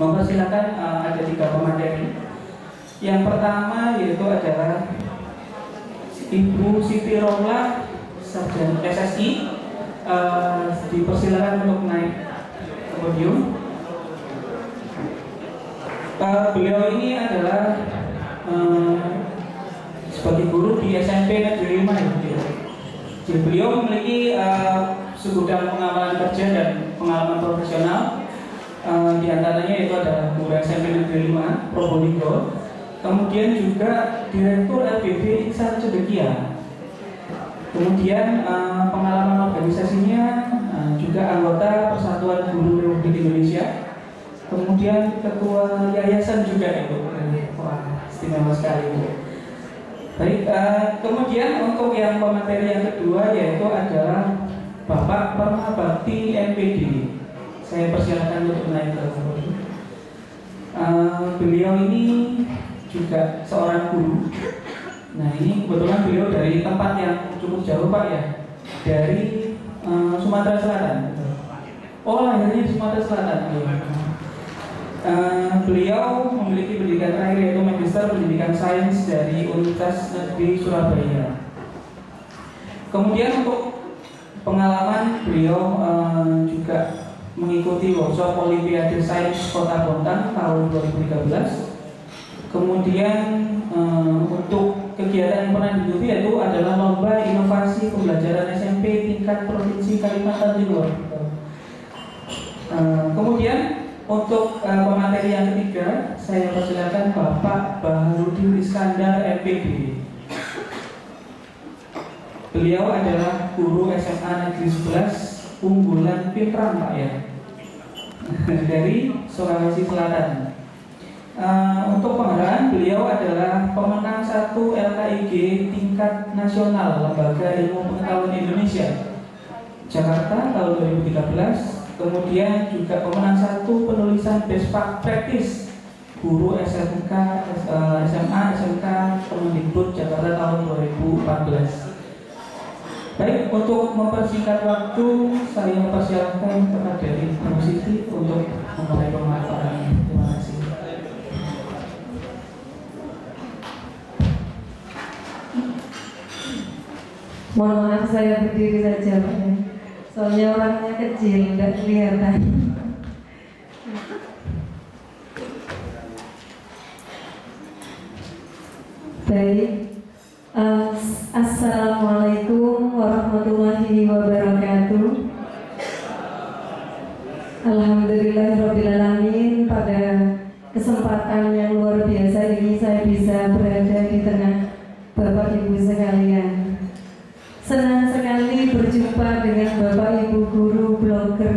Mempersilakan ada 3 pemateri. Yang pertama yaitu adalah Ibu Siti Romlah, Sarjana SSI. Dipersilakan untuk naik ke podium. Beliau ini adalah sebagai guru di SMP Negeri 5 ya. Jadi beliau memiliki segudang pengalaman kerja dan pengalaman profesional. Di antaranya itu adalah guru SMP Negeri 5 Probolinggo. Kemudian juga Direktur LBB Iksan Cendekia. Kemudian pengalaman organisasinya juga anggota Persatuan Guru Republik Indonesia. Kemudian ketua yayasan juga itu. Wah, istimewa sekali itu. Baik, kemudian untuk yang pemateri yang kedua yaitu adalah Bapak Permabakti MPD. Saya persilakan untuk naik ke podium. Beliau ini juga seorang guru. Nah, ini kebetulan beliau dari tempat yang cukup jauh Pak ya, dari Sumatera Selatan. Oh, lahirnya di Sumatera Selatan. Beliau memiliki pendidikan terakhir yaitu Magister Pendidikan Sains dari Universitas Negeri Surabaya. Kemudian untuk pengalaman beliau juga mengikuti workshop Olimpiade Sains Kota Bontang tahun 2013. Kemudian untuk kegiatan yang pernah diikuti yaitu adalah lomba inovasi pembelajaran SMP tingkat provinsi Kalimantan Timur. Kemudian untuk pemateri yang ketiga, saya persilakan Bapak Baharudin Iskandar MPD. Beliau adalah guru SMA Negeri 11 unggulan Pinrang Pak ya, dari Sulawesi Selatan. Untuk penghargaan beliau adalah pemenang 1 LKIG tingkat nasional Lembaga Ilmu Pengetahuan Indonesia Jakarta tahun 2013. Kemudian juga pemenang 1 penulisan best practice guru SMK SMA SMK Kemendikbud Jakarta tahun 2014. Baik, untuk mempersingkat waktu saya mempersilakan kepada Ibu Siti untuk memulai pemaparan. Terima kasih. Mohon maaf saya berdiri saja Pak ya. Soalnya orangnya kecil, nggak kelihatan. Baik, Assalamualaikum warahmatullahi wabarakatuh. Alhamdulillahirrabbilalamin. Pada kesempatan yang luar biasa ini saya bisa berada di tengah Bapak Ibu sekalian. Senang sekali berjumpa dengan Bapak Ibu guru blogger.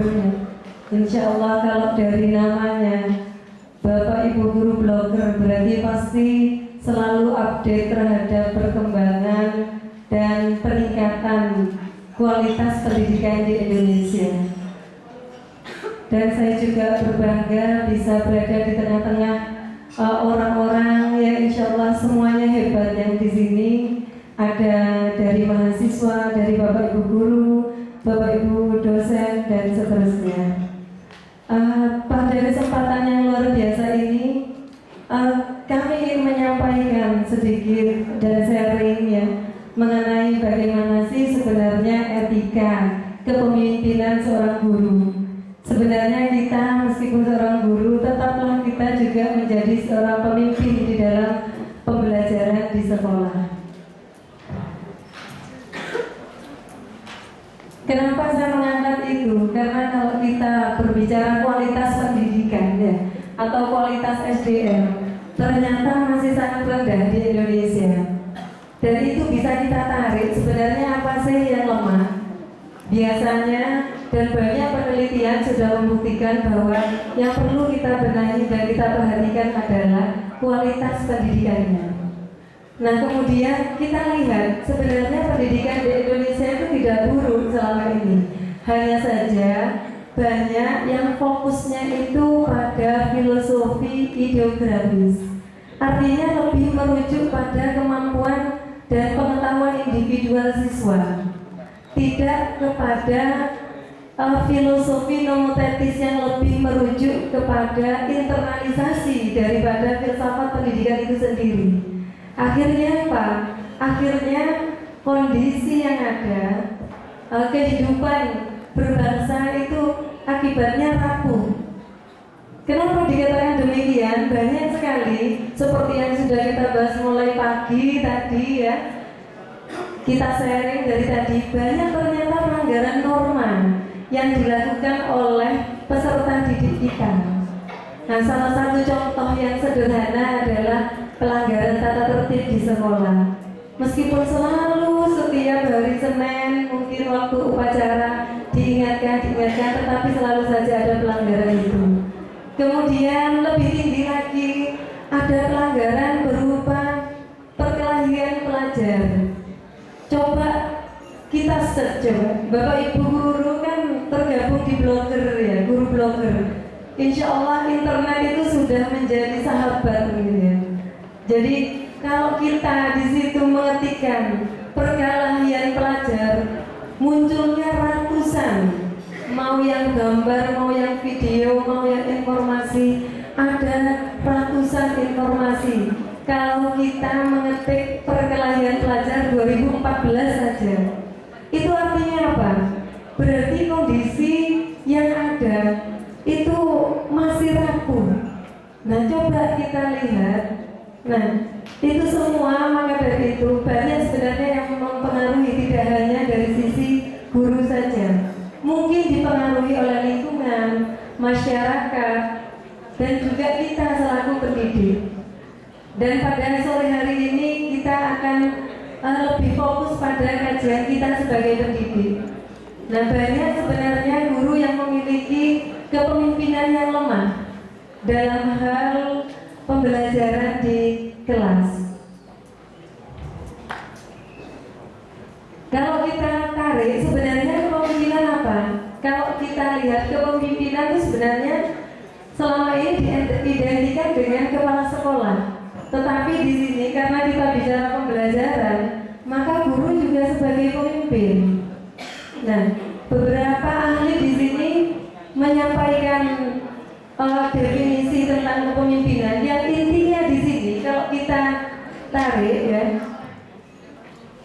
Insya Allah kalau dari namanya Bapak Ibu guru blogger berarti pasti selalu update terhadap perkembangan dan peningkatan kualitas pendidikan di Indonesia. Dan saya juga berbangga bisa berada di tengah-tengah orang-orang yang insya Allah semuanya hebat yang di sini. Ada dari mahasiswa, dari Bapak Ibu guru, Bapak Ibu dosen, dan seterusnya. Pada kesempatan yang luar biasa ini, kami ingin menyampaikan sedikit dan sharing ya mengenai bagaimana sih sebenarnya etika kepemimpinan seorang guru. Sebenarnya kita meskipun seorang guru, tetaplah kita juga menjadi seorang pemimpin di dalam pembelajaran di sekolah. Kenapa saya mengangkat itu? Karena kalau kita berbicara kualitas pendidikan ya, atau kualitas SDM, ternyata masih sangat rendah di Indonesia. Dan itu bisa kita tarik sebenarnya apa sih yang lemah? Biasanya dan banyak penelitian sudah membuktikan bahwa yang perlu kita benahi dan kita perhatikan adalah kualitas pendidikannya. Nah kemudian kita lihat sebenarnya pendidikan di Indonesia itu tidak buruk selama ini. Hanya saja banyak yang fokusnya itu pada filosofi ideografis. Artinya lebih merujuk pada kemampuan dan pengetahuan individual siswa, tidak kepada filosofi nomotetis yang lebih merujuk kepada internalisasi daripada filsafat pendidikan itu sendiri. Akhirnya apa? Akhirnya kondisi yang ada, kehidupan berbangsa itu akibatnya rapuh. Kenapa dikatakan demikian? Banyak sekali seperti yang sudah kita bahas mulai pagi tadi ya, kita sharing dari tadi, banyak ternyata pelanggaran norma yang dilakukan oleh peserta didik kita. Nah, salah satu contoh yang sederhana adalah pelanggaran tata tertib di sekolah. Meskipun selalu setiap hari Senin mungkin waktu upacara diingatkan, tetapi selalu saja ada pelanggaran itu. Kemudian lebih tinggi lagi ada pelanggaran berupa perkelahian pelajar. Coba kita search, Bapak Ibu guru kan tergabung di blogger ya, guru blogger. Insya Allah internet itu sudah menjadi sahabat gitu ya. Jadi kalau kita di situ mengetikkan perkelahian pelajar, munculnya ratusan, mau yang gambar, mau yang video, mau yang informasi, ada ratusan informasi. Kalau kita mengetik perkelahian pelajar 2014 saja, itu artinya apa? Berarti kondisi yang ada itu masih rapuh. Nah, coba kita lihat. Nah, itu semua, maka dari itu banyak sebenarnya yang mempengaruhi, tidak hanya dari sisi guru saja, mungkin dipengaruhi oleh lingkungan, masyarakat, dan juga kita selaku pendidik. Dan pada sore hari ini kita akan lebih fokus pada kajian kita sebagai pendidik. Nah, banyak sebenarnya guru yang memiliki kepemimpinan yang lemah dalam hal pembelajaran di kelas. Kalau kita tarik sebenarnya kepemimpinan apa? Kalau kita lihat kepemimpinan itu sebenarnya selama ini diidentikan dengan kepala sekolah. Tetapi di sini karena kita bicara pembelajaran, maka guru juga sebagai pemimpin. Nah, beberapa ahli di sini menyampaikan definisi tentang kepemimpinan yang intinya di sini kalau kita tarik ya,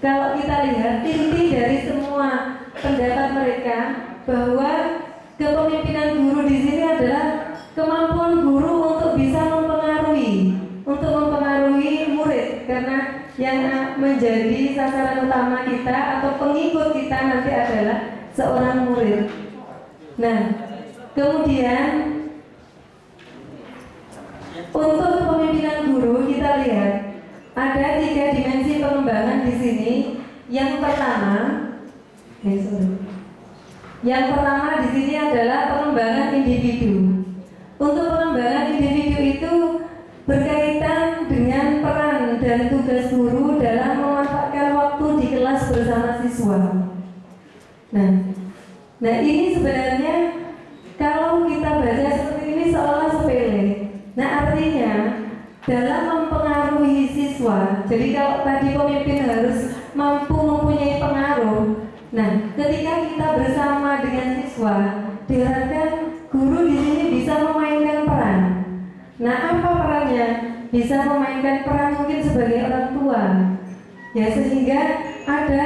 kalau kita lihat inti dari semua pendapat mereka bahwa kepemimpinan guru di sini adalah kemampuan guru untuk bisa mempengaruhi murid, karena yang menjadi sasaran utama kita atau pengikut kita nanti adalah seorang murid. Nah, kemudian untuk kepemimpinan guru kita lihat ada 3 dimensi pengembangan di sini. Yang pertama di sini adalah pengembangan individu. Untuk pengembangan individu itu berkaitan dengan peran dan tugas guru dalam memanfaatkan waktu di kelas bersama siswa. Nah ini sebenarnya kalau kita baca seperti ini seolah sepele. Nah artinya dalam mempengaruhi siswa, jadi kalau tadi pemimpin harus mampu mempunyai pengaruh. Nah ketika kita bersama dengan siswa, diharapkan guru di sini bisa memainkan peran. Nah apa perannya? Bisa memainkan peran mungkin sebagai orang tua, ya, sehingga ada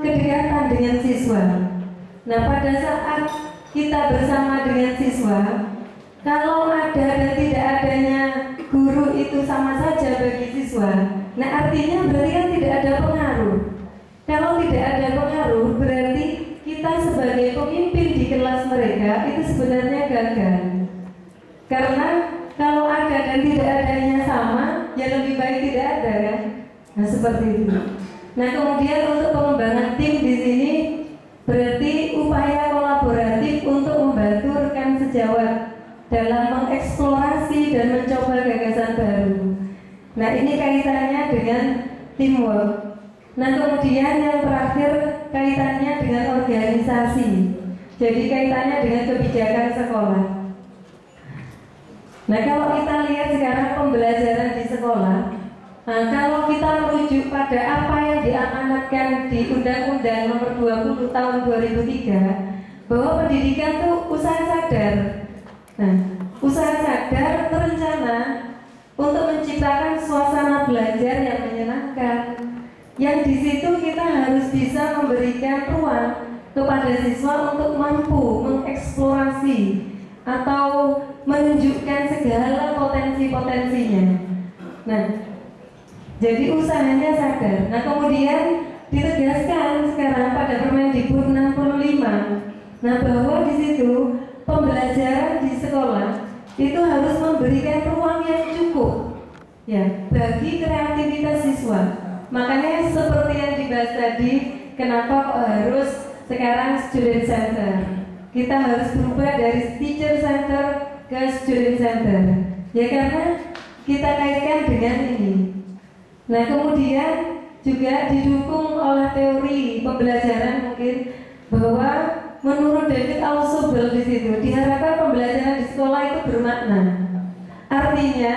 kedekatan dengan siswa. Nah pada saat kita bersama dengan siswa, kalau ada dan tidak adanya guru itu sama saja bagi siswa. Nah artinya berarti kan tidak ada pengaruh. Kalau tidak ada pengaruh berarti kita sebagai pemimpin di kelas mereka itu sebenarnya gagal. Karena kalau ada dan tidak adanya sama, ya lebih baik tidak ada kan? Nah seperti itu. Nah kemudian untuk pengembangan tim di sini berarti upaya kolaboratif untuk membantu rekan sejawat dalam mengeksplorasi dan mencoba gagasan baru. Nah ini kaitannya dengan teamwork. Nah kemudian yang terakhir kaitannya dengan organisasi. Jadi kaitannya dengan kebijakan sekolah. Nah kalau kita lihat sekarang pembelajaran di sekolah, Nah, kalau kita merujuk pada apa yang diamanatkan di Undang-Undang Nomor 20 Tahun 2003 bahwa pendidikan itu usaha sadar. Nah, usaha sadar terencana untuk menciptakan suasana belajar yang menyenangkan. Yang di situ kita harus bisa memberikan ruang kepada siswa untuk mampu mengeksplorasi atau menunjukkan segala potensi-potensinya. Nah, jadi usahanya sadar. Nah, kemudian ditegaskan sekarang pada Permendikbud 65. Nah, bahwa di situ pembelajaran di sekolah itu harus memberikan ruang yang cukup ya bagi kreativitas siswa. Makanya seperti yang dibahas tadi, kenapa kok harus sekarang student center? Kita harus berubah dari teacher center ke student center. Ya karena kita kaitkan dengan ini. Nah, kemudian juga didukung oleh teori pembelajaran mungkin bahwa menurut David Alsobel di situ diharapkan pembelajaran di sekolah itu bermakna. Artinya,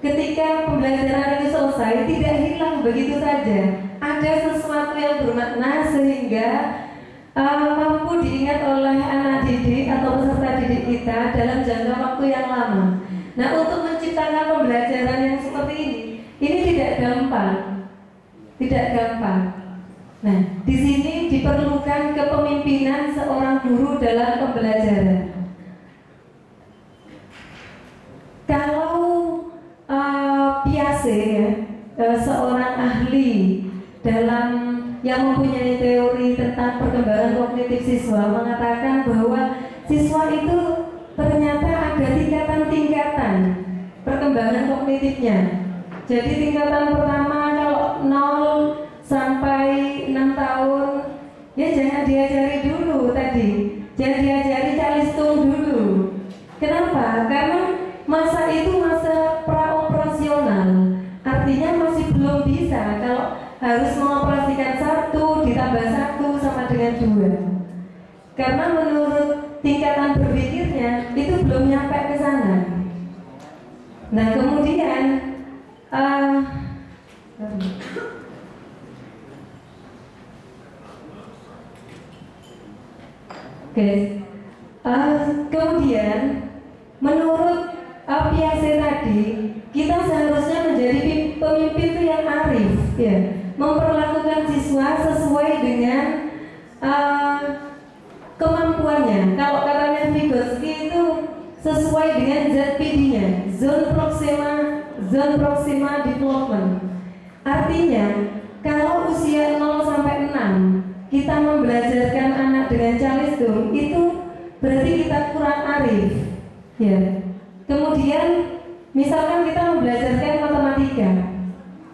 ketika pembelajaran itu selesai tidak hilang begitu saja. Ada sesuatu yang bermakna sehingga mampu diingat oleh anak didik atau peserta didik kita dalam jangka waktu yang lama. Nah, untuk menciptakan pembelajaran yang seperti ini tidak gampang. Tidak gampang. Nah, di sini diperlukan kepemimpinan seorang guru dalam pembelajaran. Kalau Piaget ya, seorang ahli dalam yang mempunyai teori tentang perkembangan kognitif siswa mengatakan bahwa siswa itu ternyata ada tingkatan-tingkatan perkembangan kognitifnya. Jadi tingkatan pertama kalau 0 sampai 6 tahun ya jangan diajari dulu tadi, jangan diajari calistung dulu. Kenapa? Karena masa itu masa praoperasional, artinya masih belum bisa kalau harus mengoperasikan 1 ditambah 1 sama dengan 2. Karena menurut tingkatan berpikirnya itu belum nyampe ke sana. Nah, kemudian kemudian menurut Piaget tadi, kita seharusnya menjadi pemimpin itu yang arif, ya, memperlakukan siswa sesuai dengan kemampuannya. Kalau katanya Vygotsky itu sesuai dengan ZPD-nya, Zone Proxima Development. Artinya, kalau usia 0 sampai 6 kita membelajarkan anak dengan calistung, itu berarti kita kurang arif. Ya. Kemudian, misalkan kita membelajarkan matematika,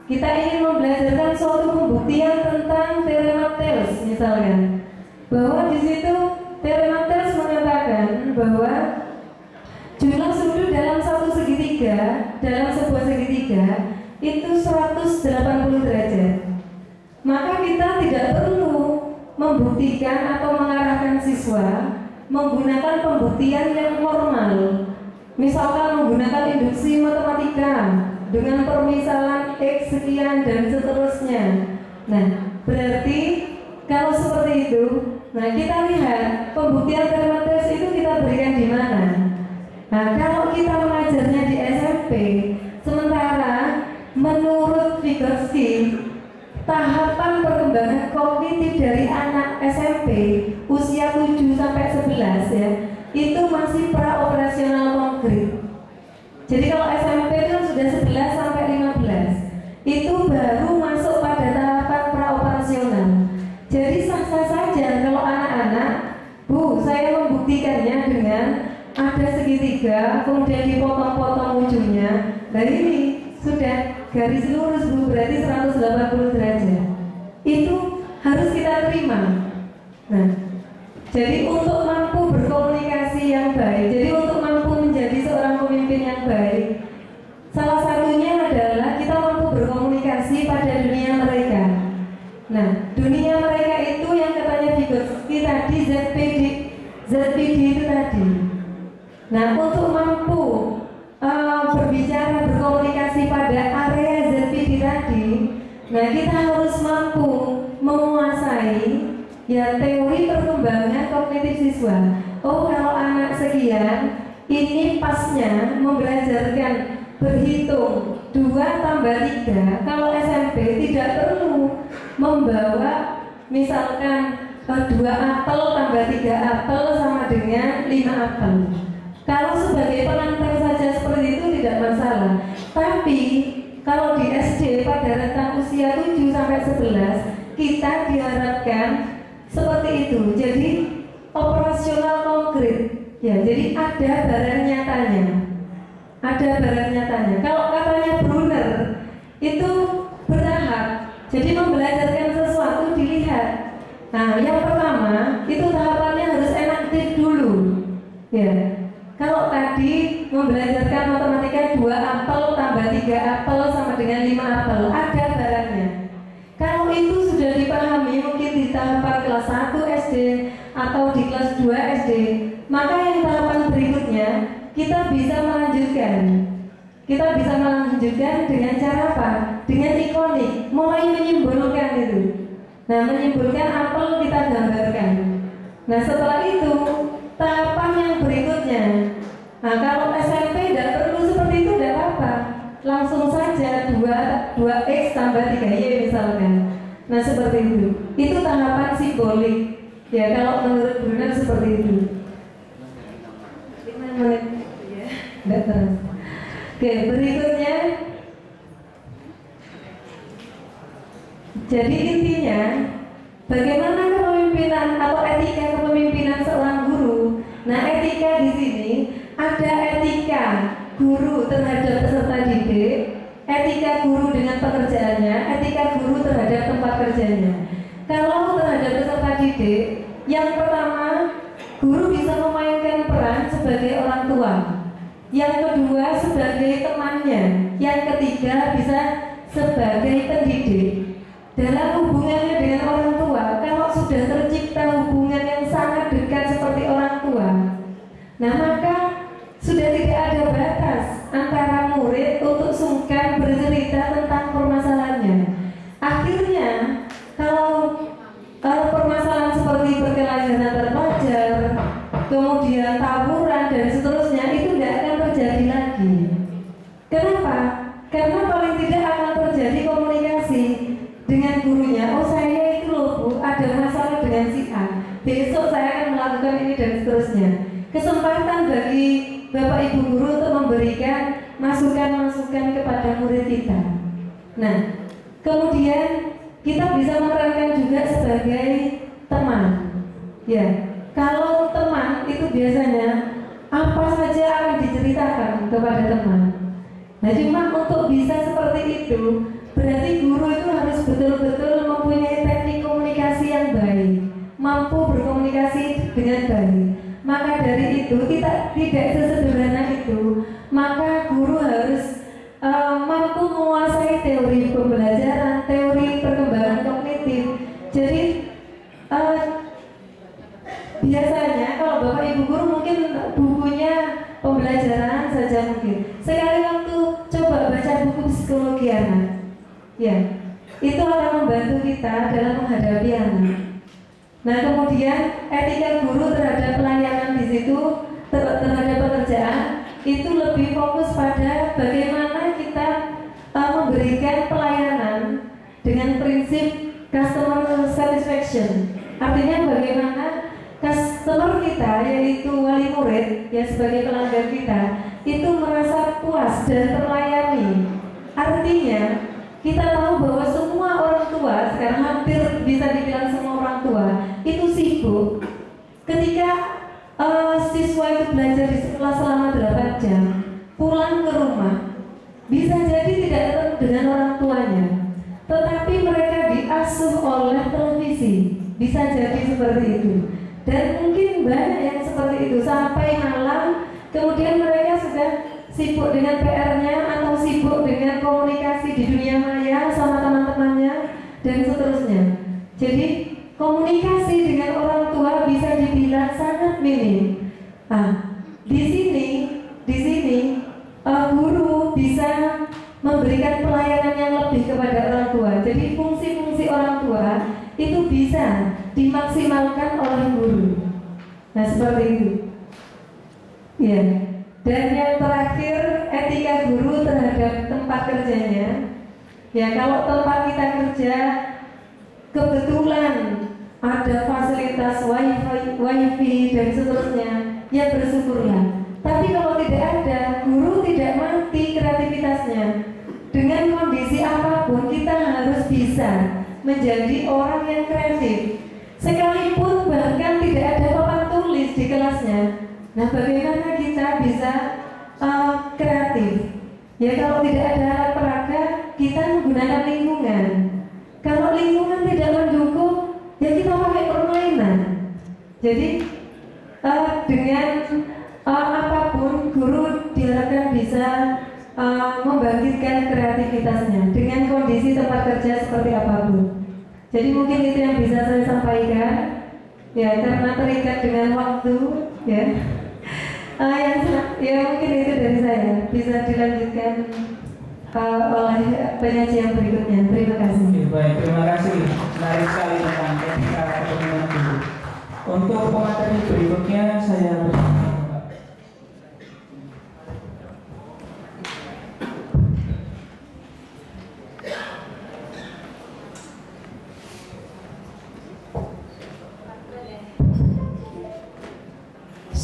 kita ingin membelajarkan suatu pembuktian tentang teorema Thales, misalkan, bahwa di situ teorema Thales mengatakan bahwa jumlah sudut dalam satu segitiga, dalam sebuah segitiga itu 180 derajat. Maka kita tidak perlu membuktikan atau mengarahkan siswa menggunakan pembuktian yang formal. Misalkan menggunakan induksi matematika dengan permisalan X sekian dan seterusnya. Nah, berarti kalau seperti itu, nah kita lihat pembuktian teorema Thales itu kita berikan di mana? Nah, kalau kita mengajarnya di SMP, sementara menurut Vygotsky, tahapan perkembangan kognitif dari anak SMP usia 7 sampai 11 ya, itu masih praoperasional konkret. Jadi kalau SMP itu sudah 11 sampai 15, itu baru masuk pada tahapan praoperasional. Jadi sah-sah saja kalau anak-anak, Bu, saya membuktikannya dengan ada segitiga, kemudian dipotong-potong ujungnya. Nah ini sudah garis lurus, Bu, berarti 180 derajat. Itu harus kita terima. Nah, jadi untuk mampu berkomunikasi yang baik, jadi untuk mampu menjadi seorang pemimpin yang baik, salah satunya adalah kita mampu berkomunikasi pada dunia mereka. Nah, dunia mereka itu yang katanya Vygotsky tadi, ZPD itu tadi. Nah, untuk mampu berbicara, berkomunikasi pada area ZPD tadi, ya teori perkembangan kognitif siswa. Oh, kalau anak sekian ini pasnya membelajarkan berhitung 2 tambah 3. Kalau SMP tidak perlu membawa misalkan 2 apel tambah 3 apel sama dengan 5 apel. Kalau sebagai pengantar saja seperti itu tidak masalah. Tapi kalau di SD pada rentang usia 7 sampai 11 kita diharapkan seperti itu. Jadi operasional konkret. Ya, jadi ada barang nyatanya. Ada barang nyatanya. Kalau katanya Brunner itu bertahap. Jadi membelajarkan sesuatu dilihat. Nah, yang pertama itu tahapannya harus enaktif dulu. Ya. Kalau tadi membelajarkan matematika 2 apel tambah 3 apel sama dengan 5 apel, ada barangnya. Kalau itu sudah dipahami mungkin di tahapan kelas 1 SD atau di kelas 2 SD, maka yang tahapan berikutnya kita bisa melanjutkan. Kita bisa melanjutkan dengan cara apa? Dengan ikonik, mulai menyimbolkan itu. Nah, menyimbolkan apel kita gambarkan. Nah, setelah itu tahapan yang berikutnya. Nah, kalau SMP tidak perlu seperti itu, tidak apa-apa. Langsung saja 2x tambah 3y misalkan. Nah, seperti itu. Itu tahapan simbolik. Ya, kalau menurut Brunner seperti itu. 5 menit. Ya, tidak terus. Oke, berikutnya. Jadi intinya, bagaimana kepemimpinan atau etika kepemimpinan seorang guru. Nah, etika di sini ada etika guru terhadap peserta didik, etika guru dengan pekerjaannya, etika guru terhadap tempat kerjanya. Kalau terhadap peserta didik, yang pertama, guru bisa memainkan peran sebagai orang tua. Yang kedua, sebagai temannya. Yang ketiga, bisa sebagai pendidik. Dalam hubungannya dengan orang tua, kalau sudah tercipta hubungan yang sangat dekat seperti orang tua, nah maka sudah tidak ada batas antara murid untuk sungkan bercerita tentang permasalahannya. Akhirnya, kalau permasalahan seperti perkelahian antar pelajar, kemudian tawuran dan seterusnya, itu tidak akan terjadi lagi. Kenapa? Karena paling tidak akan terjadi komunikasi dengan gurunya. Oh, saya itu loh Bu, ada masalah dengan si A, besok saya akan melakukan ini dan seterusnya. Kesempatan bagi Bapak Ibu guru untuk memberikan masukan-masukan kepada murid kita. Nah, kemudian kita bisa memerankan juga sebagai teman. Ya, kalau teman itu biasanya apa saja akan diceritakan kepada teman. Nah, cuma untuk bisa seperti itu, berarti guru itu harus betul-betul mempunyai teknik komunikasi yang baik, mampu berkomunikasi dengan baik. Maka dari itu kita tidak sesederhana itu, maka guru harus mampu menguasai teori pembelajaran, teori perkembangan kognitif. Jadi biasanya kalau Bapak Ibu guru mungkin bukunya pembelajaran saja mungkin. Sekali waktu coba baca buku psikologi anak. Ya, itu akan membantu kita dalam menghadapi anak. Nah, kemudian etika guru terhadap pelayanan di situ, terhadap pekerjaan, itu lebih fokus pada bagaimana kita memberikan pelayanan dengan prinsip customer satisfaction. Artinya bagaimana customer kita, yaitu wali murid, ya sebagai pelanggan kita, itu merasa puas dan terlayani. Artinya kita tahu bahwa semua orang tua, sekarang hampir bisa dibilang semua orang tua itu sibuk. Ketika siswa itu belajar di sekolah selama 8 jam, pulang ke rumah, bisa jadi tidak ketemu dengan orang tuanya, tetapi mereka diasuh oleh televisi. Bisa jadi seperti itu. Dan mungkin banyak yang seperti itu sampai malam, kemudian mereka sudah sibuk dengan PR-nya atau sibuk dengan komunikasi di dunia maya sama teman-temannya dan seterusnya. Jadi komunikasi dengan orang tua bisa dibilang sangat minim. Nah, di sini guru bisa memberikan pelayanan yang lebih kepada orang tua. Jadi fungsi-fungsi orang tua itu bisa dimaksimalkan oleh guru. Nah seperti itu. Ya. Dan yang terakhir, etika guru terhadap tempat kerjanya. Ya, kalau tempat kita kerja kebetulan ada fasilitas wifi dan seterusnya, ya bersyukurlah. Tapi kalau tidak ada, guru tidak mati kreativitasnya. Dengan kondisi apapun kita harus bisa menjadi orang yang kreatif. Sekalipun bahkan tidak ada papan tulis di kelasnya. Nah, bagaimana kita bisa kreatif? Ya, kalau tidak ada alat peraga, kita menggunakan lingkungan. Kalau lingkungan tidak mendukung, ya kita pakai permainan. Jadi dengan apapun, guru diharapkan bisa membangkitkan kreativitasnya dengan kondisi tempat kerja seperti apapun. Jadi mungkin itu yang bisa saya sampaikan. Ya, karena terikat dengan waktu, ya. Ya mungkin itu dari saya. Bisa dilanjutkan oleh penyaji yang berikutnya. Terima kasih. Baik, terima kasih. Menarik sekali tentang etika kepemimpinan guru. Untuk pemateri berikutnya saya bertanya.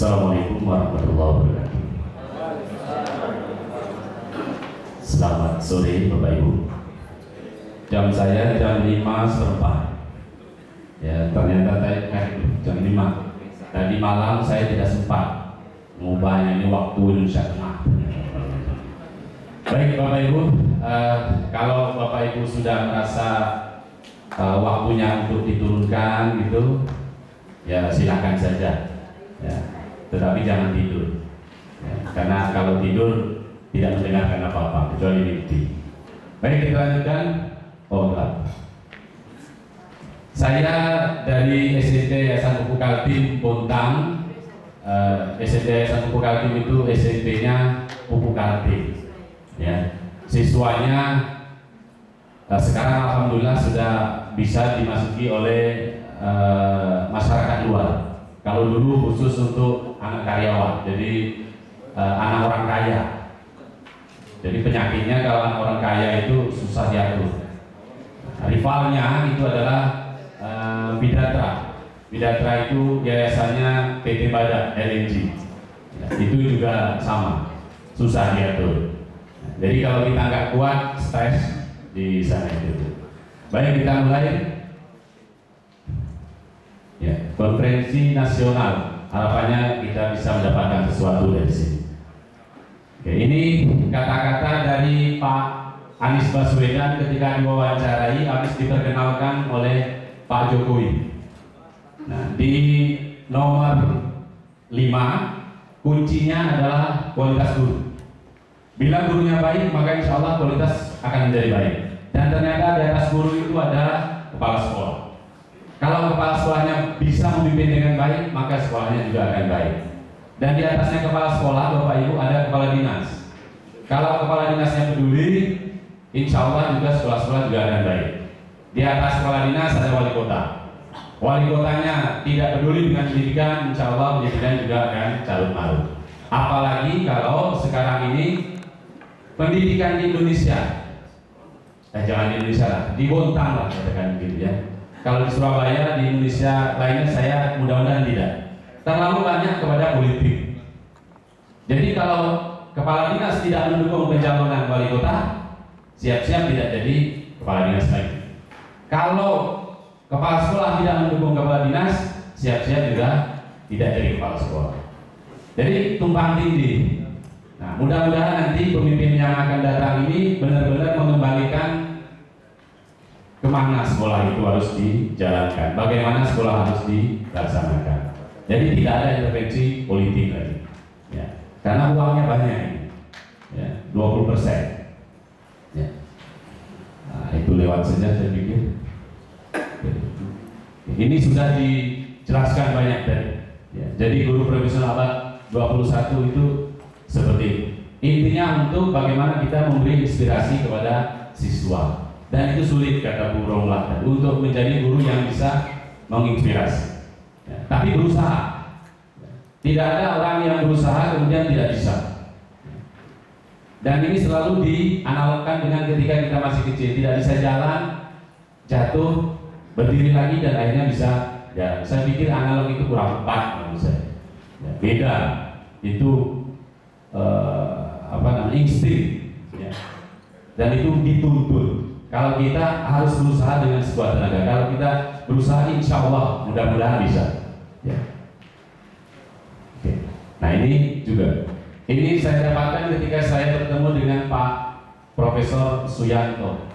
Assalamualaikum warahmatullahi wabarakatuh. Selamat sore Bapak Ibu. Jam saya jam 5:04. Ya, ternyata jam 5. Tadi malam saya tidak sempat mengubahnya, ini waktu Indonesia Tengah. Baik Bapak Ibu, kalau Bapak Ibu sudah merasa waktunya untuk diturunkan gitu, ya silakan saja. Ya. Tetapi jangan tidur, ya, karena kalau tidur tidak mendengarkan apa-apa kecuali mimpi. Baik, kita lanjutkan. Oh enggak. Saya dari SMP Yayasan Pupuk Kaltim Bontang. SMP Yayasan Pupuk Kaltim itu SMP-nya Pupuk Kaltim. Ya, siswanya sekarang alhamdulillah sudah bisa dimasuki oleh masyarakat luar. Kalau dulu khusus untuk anak karyawan, jadi anak orang kaya. Jadi penyakitnya kalau anak orang kaya itu susah diatur. Rivalnya itu adalah Bidatra. Bidatra itu yayasannya PT Badak LNG. Ya, itu juga sama, susah diatur. Jadi kalau kita nggak kuat, stres di sana itu. Baik, kita mulai. Ya, konferensi nasional, harapannya kita bisa mendapatkan sesuatu dari sini. Oke, ini kata-kata dari Pak Anies Baswedan ketika diwawancarai, habis diperkenalkan oleh Pak Jokowi. Nah, di nomor 5 kuncinya adalah kualitas guru. Bila gurunya baik, maka insya Allah kualitas akan menjadi baik. Dan ternyata di atas guru itu ada kepala sekolah. Kalau kepala sekolahnya bisa memimpin dengan baik, maka sekolahnya juga akan baik. Dan di atasnya kepala sekolah, Bapak Ibu, ada kepala dinas. Kalau kepala dinasnya peduli, insya Allah juga sekolah-sekolah juga akan baik. Di atas kepala dinas ada wali kota. Wali kotanya tidak peduli dengan pendidikan, insya Allah pendidikan juga akan carut marut. Apalagi kalau sekarang ini pendidikan di Indonesia, jangan di Indonesia lah, di Bontang lah katakan gitu ya. Kalau di Surabaya, di Indonesia lainnya saya mudah-mudahan tidak terlalu banyak kepada politik. Jadi kalau kepala dinas tidak mendukung pencalonan wali kota, siap-siap tidak jadi kepala dinas lagi. Kalau kepala sekolah tidak mendukung kepala dinas, siap-siap juga tidak jadi kepala sekolah. Jadi tumpang tindih. Nah, mudah-mudahan nanti pemimpin yang akan datang ini benar-benar mengembalikan kemana sekolah itu harus dijalankan, bagaimana sekolah harus dilaksanakan. Jadi tidak ada intervensi politik lagi, ya. Karena uangnya banyak ini, ya, 20%. Ya. Nah, itu lewat saja saya pikir. Ini sudah dijelaskan banyak tadi. Ya. Jadi guru profesional abad 21 itu seperti itu. Intinya untuk bagaimana kita memberi inspirasi kepada siswa. Dan itu sulit kata Bu Romlah untuk menjadi guru yang bisa menginspirasi, ya, tapi berusaha. Tidak ada orang yang berusaha kemudian tidak bisa. Dan ini selalu dianalogkan dengan ketika kita masih kecil, tidak bisa jalan, jatuh, berdiri lagi dan akhirnya bisa. Ya, saya pikir analog itu kurang tepat menurut saya. Ya, beda, itu insting, ya. Dan itu dituntut. Kalau kita harus berusaha dengan sekuat tenaga, kalau kita berusaha, insya Allah mudah-mudahan bisa. Ya. Oke. Nah ini juga, ini saya dapatkan ketika saya bertemu dengan Pak Profesor Suyanto,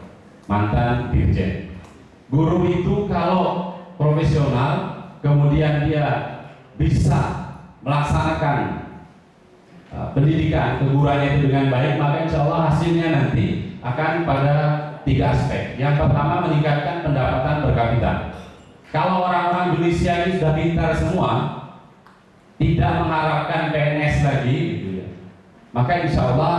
mantan Dirjen. Guru itu kalau profesional, kemudian dia bisa melaksanakan pendidikan keguruannya itu dengan baik, maka insya Allah hasilnya nanti akan pada 3 aspek. Yang pertama, meningkatkan pendapatan per kapita. Kalau orang-orang Indonesia ini sudah pintar semua, tidak mengharapkan PNS lagi, gitu ya, maka insya Allah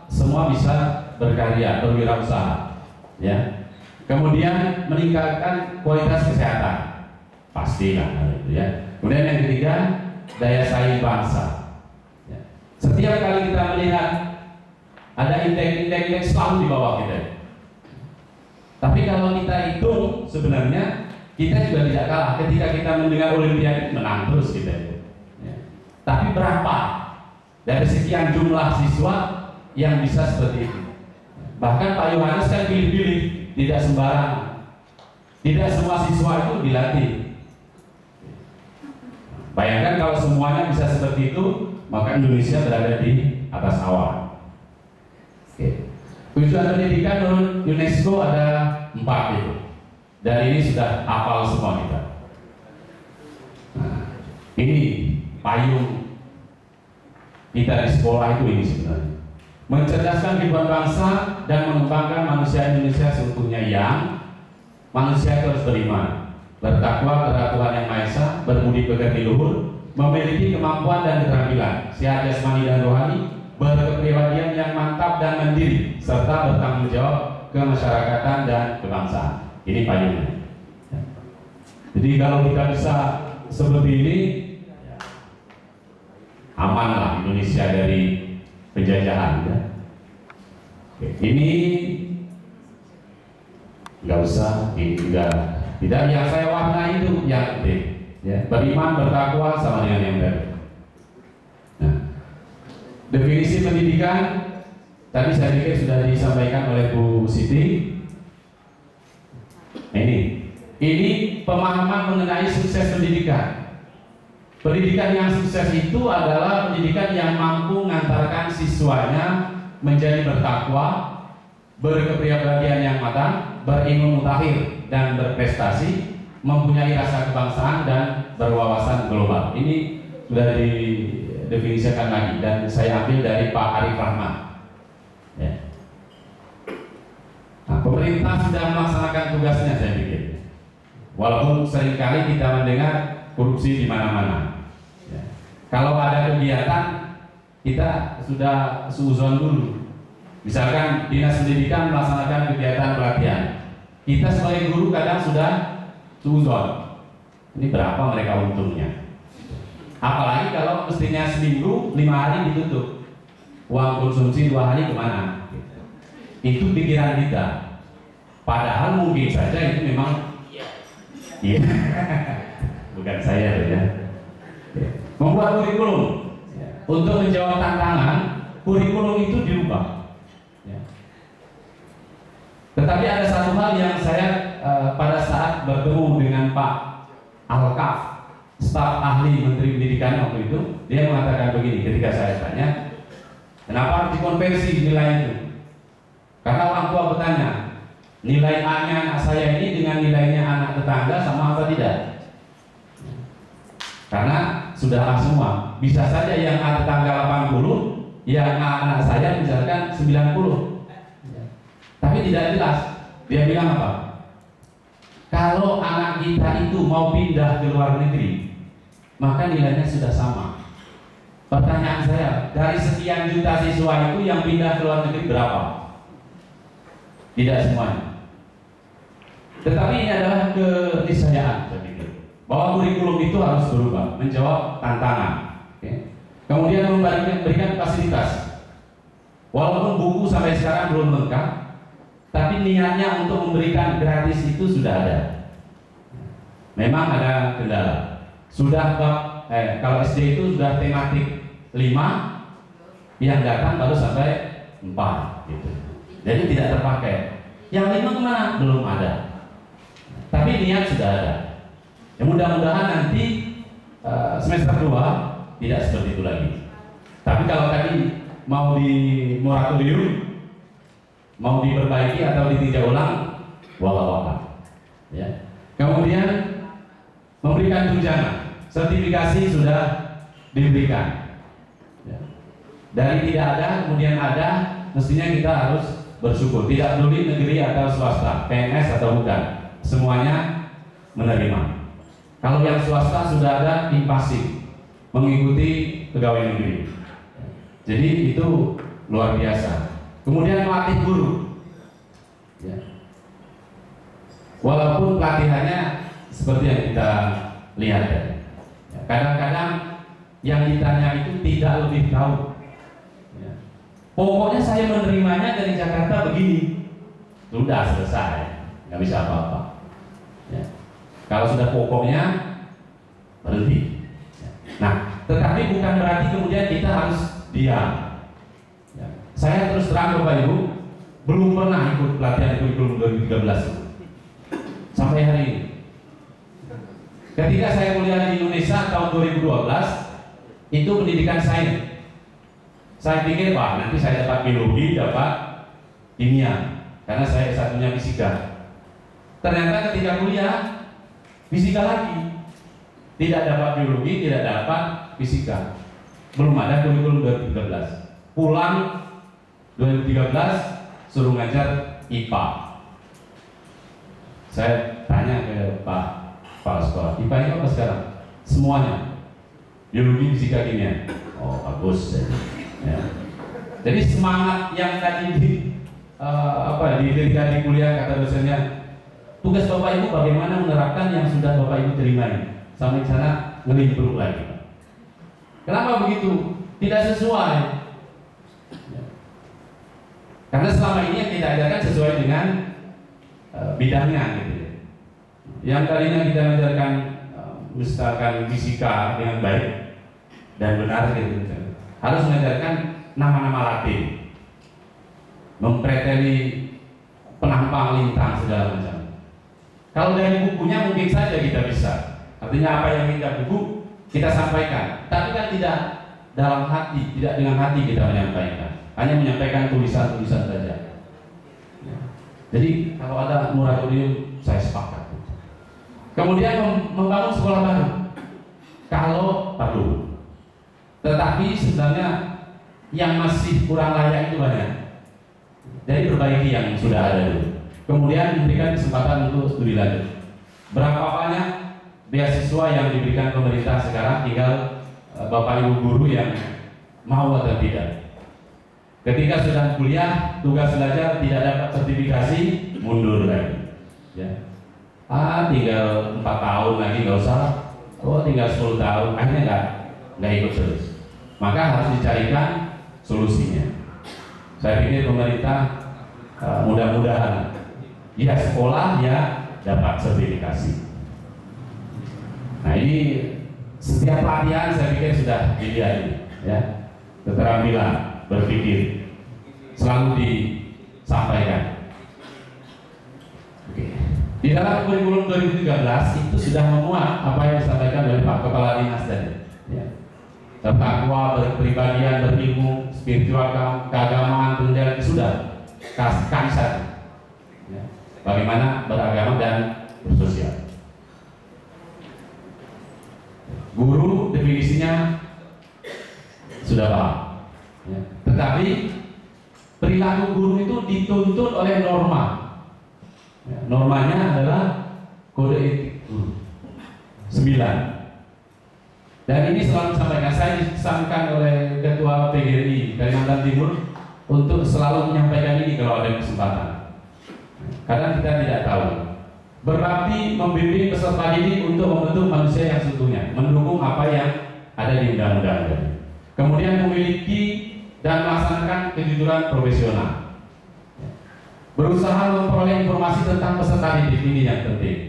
semua bisa berkarya, berwirausaha, ya. Kemudian meningkatkan kualitas kesehatan. Pastilah itu ya. Kemudian yang ketiga, daya saing bangsa. Ya. Setiap kali kita melihat ada indeks selalu di bawah kita. Tapi kalau kita hitung sebenarnya kita juga tidak kalah. Ketika kita mendengar Olimpiade menang terus kita. Ya. Tapi berapa dari sekian jumlah siswa yang bisa seperti itu? Bahkan Pak Yohanes kan pilih-pilih, tidak sembarang. Tidak semua siswa itu dilatih. Bayangkan kalau semuanya bisa seperti itu, maka Indonesia berada di atas awan. Oke. Tujuan pendidikan menurut UNESCO ada 4 itu. Dan ini sudah hafal semua kita. Nah, ini payung kita di sekolah itu ini sebenarnya. Mencerdaskan kehidupan bangsa dan mengembangkan manusia Indonesia seutuhnya yang manusia itu harus beriman, bertakwa kepada Tuhan Yang Maha Esa, berbudi pekerti luhur, memiliki kemampuan dan keterampilan, sehat jasmani dan rohani, berkepribadian yang mantap dan mandiri, serta bertanggung jawab kemasyarakatan dan kebangsaan. Ini payungnya. Jadi kalau kita bisa seperti ini, amanlah Indonesia dari penjajahan. Ya. Ini nggak usah, ini tidak yang saya warnai itu yang penting. Ya, beriman, bertakwa sama dengan yang tadi. Nah, definisi pendidikan tadi saya pikir sudah disampaikan oleh Bu Siti. Ini pemahaman mengenai sukses pendidikan. Pendidikan yang sukses itu adalah pendidikan yang mampu mengantarkan siswanya menjadi bertakwa, berkepribadian yang matang, berilmu mutakhir dan berprestasi, mempunyai rasa kebangsaan dan berwawasan global. Ini sudah didefinisikan lagi dan saya ambil dari Pak Arif Rahman. Ya. Nah, pemerintah sudah melaksanakan tugasnya, saya pikir. Walaupun seringkali kita mendengar korupsi di mana-mana. Ya. Kalau ada kegiatan, kita sudah suuzon dulu. Misalkan dinas pendidikan melaksanakan kegiatan pelatihan, kita sebagai guru kadang sudah suuzon. Ini berapa mereka untungnya? Apalagi kalau mestinya seminggu 5 hari ditutup, uang konsumsi 2 hari kemana? Itu pikiran kita. Padahal mungkin saja itu memang iya. Bukan saya ya. Membuat kurikulum untuk menjawab tantangan, kurikulum itu dirubah. Tetapi ada satu hal yang saya pada saat bertemu dengan Pak Alkaf, staf ahli Menteri Pendidikan waktu itu, dia mengatakan begini ketika saya tanya, kenapa harus dikonversi nilai itu? Karena orang tua bertanya, nilai A-nya anak saya ini dengan nilainya anak tetangga sama apa tidak? Karena sudah A semua. Bisa saja yang A tetangga 80, yang A anak saya misalkan 90. Tapi tidak jelas. Dia bilang apa? Kalau anak kita itu mau pindah ke luar negeri, maka nilainya sudah sama. Pertanyaan saya, dari sekian juta siswa itu yang pindah ke luar negeri berapa? Tidak semuanya. Tetapi ini adalah keniscayaan, saya pikir. bahwa kurikulum itu harus berubah, menjawab tantangan. Oke. Kemudian memberikan fasilitas. Walaupun buku sampai sekarang belum lengkap, tapi niatnya untuk memberikan gratis itu sudah ada. Memang ada kendala. Sudah kalau SD itu sudah tematik 5, yang datang baru sampai 4 gitu. Jadi tidak terpakai. Yang 5 kemana? Belum ada. Tapi niat sudah ada. Ya, mudah-mudahan nanti semester 2 tidak seperti itu lagi. Tapi kalau tadi mau di moratorium, mau diperbaiki atau ditinjau ulang, walau ya. Kemudian memberikan tunjangan, sertifikasi sudah diberikan. Ya. Dari tidak ada kemudian ada, mestinya kita harus bersyukur. Tidak peduli negeri atau swasta, PNS atau bukan, semuanya menerima. Kalau yang swasta sudah ada impasif, mengikuti pegawai negeri. Jadi itu luar biasa. Kemudian melatih guru. Ya. Walaupun pelatihannya seperti yang kita lihat tadi. Ya. Kadang-kadang yang ditanya itu tidak lebih tahu. Ya. Pokoknya saya menerimanya dari Jakarta begini. Sudah selesai, nggak bisa apa-apa. Ya. Kalau sudah pokoknya berhenti. Nah, tetapi bukan berarti kemudian kita harus diam. Ya. Saya terus terang Bapak Ibu, belum pernah ikut pelatihan kurikulum 2013 sampai hari ini. Ketika saya kuliah di Indonesia tahun 2012, itu pendidikan sains. Saya pikir, wah nanti saya dapat biologi, dapat kimia, karena saya satunya fisika. Ternyata ketika kuliah fisika lagi, tidak dapat biologi, tidak dapat fisika. Belum ada kurikulum 2013. Pulang 2013 suruh ngajar IPA. Saya tanya ke Pak sekolah, IPA ini apa sekarang? Semuanya, biologi, fisika, kimia. Oh bagus. Ya. Jadi semangat yang tadi ketika di kuliah kata dosennya, tugas Bapak Ibu bagaimana menerapkan yang sudah Bapak Ibu terima ini. Sampai sana ngelimbruk lagi. Kenapa begitu? Tidak sesuai. Ya. Karena selama ini yang kita ajarkan sesuai dengan bidangnya gitu. Yang tadinya kita ajarkan misalkan fisika dengan baik dan benar gitu. Harus mengajarkan nama-nama Latin, mempreteli penampang lintang segala macam. Kalau dari bukunya mungkin saja kita bisa. Artinya apa yang kita buku kita sampaikan, tapi kan tidak dalam hati, tidak dengan hati kita menyampaikan. Hanya menyampaikan tulisan-tulisan saja. Jadi kalau ada moratorium saya sepakat. Kemudian membangun sekolah baru, kalau perlu. Tetapi sebenarnya yang masih kurang layak itu banyak. Jadi perbaiki yang sudah ada dulu. Kemudian diberikan kesempatan untuk studi lanjut. Berapa banyak beasiswa yang diberikan pemerintah sekarang, tinggal Bapak Ibu guru yang mau atau tidak. Ketika sudah kuliah, tugas belajar tidak dapat sertifikasi, mundur lagi. Ya. Tinggal 4 tahun lagi nggak usah. Oh tinggal 10 tahun, akhirnya nggak ikut terus. Maka harus dicarikan solusinya. Saya pikir pemerintah mudah-mudahan ya sekolah ya dapat sertifikasi. Nah ini setiap pelatihan saya pikir sudah dilihat ini, ya keterampilan berpikir selalu disampaikan. Oke. Di dalam kurikulum 2013 itu sudah memuat apa yang disampaikan oleh Pak Kepala Dinas tadi. Ya. Bertakwa, berpribadian, berilmu, spiritual, keagamaan, pendidikan sudah kaisar. Ya. Bagaimana beragama dan bersosial. Guru definisinya sudah paham. Ya. Tetapi perilaku guru itu dituntut oleh norma. Ya. Normanya adalah kode etik guru 9. Dan ini selalu disampaikan, saya disampaikan oleh Ketua PGRI Kalimantan Timur untuk selalu menyampaikan ini kalau ada kesempatan. Karena kita tidak tahu berbakti membimbing peserta didik untuk membentuk manusia yang seutuhnya, mendukung apa yang ada di undang-undang tadi. Kemudian memiliki dan melaksanakan kejujuran profesional. Berusaha memperoleh informasi tentang peserta didik, ini yang penting.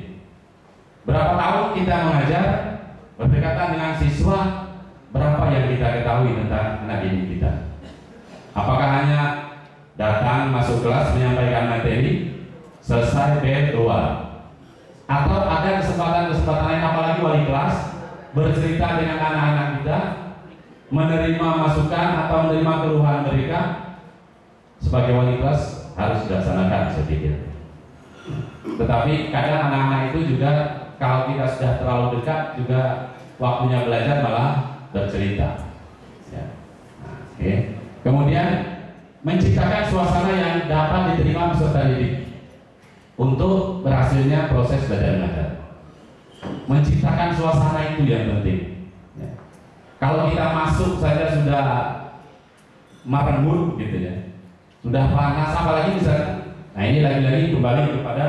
Berapa tahun kita mengajar, berdekatan dengan siswa, berapa yang kita ketahui tentang anak didik kita? Apakah hanya datang masuk kelas menyampaikan materi, selesai keluar? Atau ada kesempatan-kesempatan lain, apalagi wali kelas bercerita dengan anak-anak kita, menerima masukan atau menerima keluhan mereka? Sebagai wali kelas harus dilaksanakan, saya pikir. Tetapi kadang anak-anak itu juga, kalau kita sudah terlalu dekat, juga waktunya belajar malah bercerita. Ya. Oke. Kemudian menciptakan suasana yang dapat diterima peserta didik untuk berhasilnya proses belajar mengajar. Menciptakan suasana itu yang penting. Ya. Kalau kita masuk saja sudah merenggut gitu ya, sudah panas, apalagi misalnya. Nah, ini lagi-lagi kembali kepada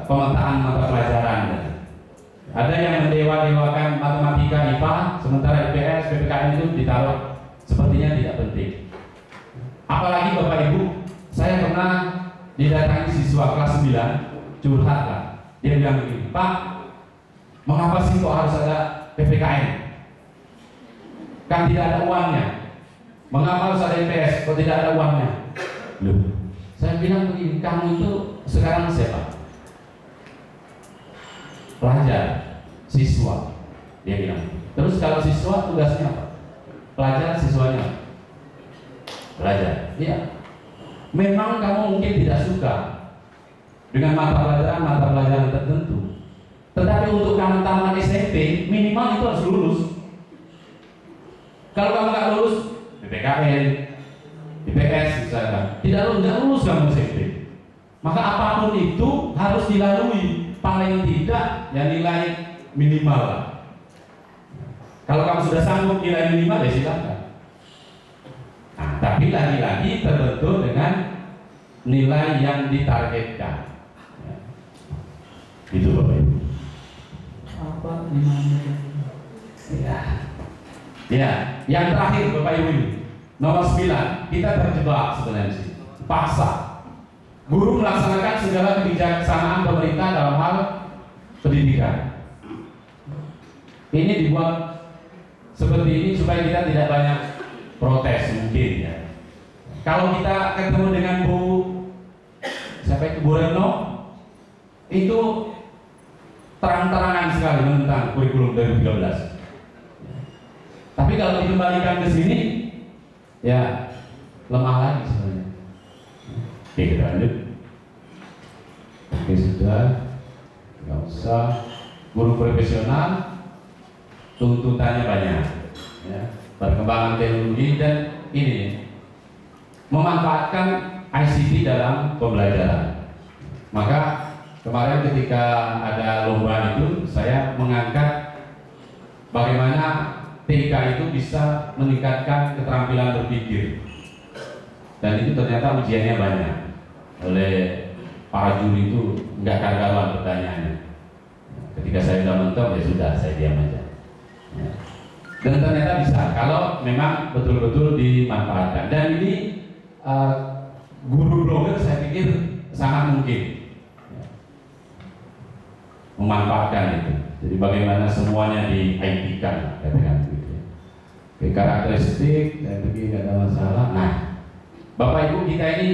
pemetaan mata pelajaran. Ya. Ada yang mendewa-dewakan matematika, IPA, sementara IPS, PPKN itu ditaruh sepertinya tidak penting. Apalagi Bapak Ibu, saya pernah didatangi siswa kelas 9, curhat lah. Dia bilang begini, Pak, mengapa sih kok harus ada PPKN? Kan tidak ada uangnya. Mengapa harus ada IPS kok tidak ada uangnya? Loh, saya bilang begini, kamu itu sekarang siapa? Pelajar, siswa. Dia bilang. Terus kalau siswa tugasnya apa? Pelajar, siswanya pelajar. Iya. Memang kamu mungkin tidak suka dengan mata pelajaran tertentu. Tetapi untuk kamu tamat SMP, minimal itu harus lulus. Kalau kamu nggak lulus, PPKN, IPS misalkan, tidak lulus kamu SMP. Maka apapun itu harus dilalui, paling tidak ya nilai minimal lah. Kalau kamu sudah sanggup nilai minimal ya silakan. Nah, tapi lagi-lagi terbentuk dengan nilai yang ditargetkan. Ya. Itu Bapak Ibu. Apa dimana? Ya. Ya, yang terakhir Bapak Ibu ini, nomor 9, kita terjebak sebenarnya sih. Paksa. Guru melaksanakan segala kebijaksanaan pemerintah dalam hal pendidikan. Ini dibuat seperti ini supaya kita tidak banyak protes mungkin ya. Kalau kita ketemu dengan Bu Retno, itu terang-terangan sekali tentang kurikulum 2013. Tapi kalau dikembalikan ke sini, ya lemah lagi sebenarnya. Oke, kita lanjut. Oke, sudah, nggak usah. Guru profesional, tuntutannya banyak. Ya. Perkembangan teknologi dan ini memanfaatkan ICT dalam pembelajaran. Maka kemarin ketika ada lomba itu, saya mengangkat bagaimana TK itu bisa meningkatkan keterampilan berpikir, dan itu ternyata ujiannya banyak. Oleh para juri itu nggak karuan pertanyaannya. Ketika saya sudah mentok ya sudah, saya diam aja. Ya. Dan ternyata bisa kalau memang betul-betul dimanfaatkan. Dan ini guru blogger saya pikir sangat mungkin ya, memanfaatkan itu. Jadi bagaimana semuanya di-IT-kan, katakan gitu ya. Oke, karakteristik, saya pikir nggak ada masalah. Nah, Bapak Ibu, kita ini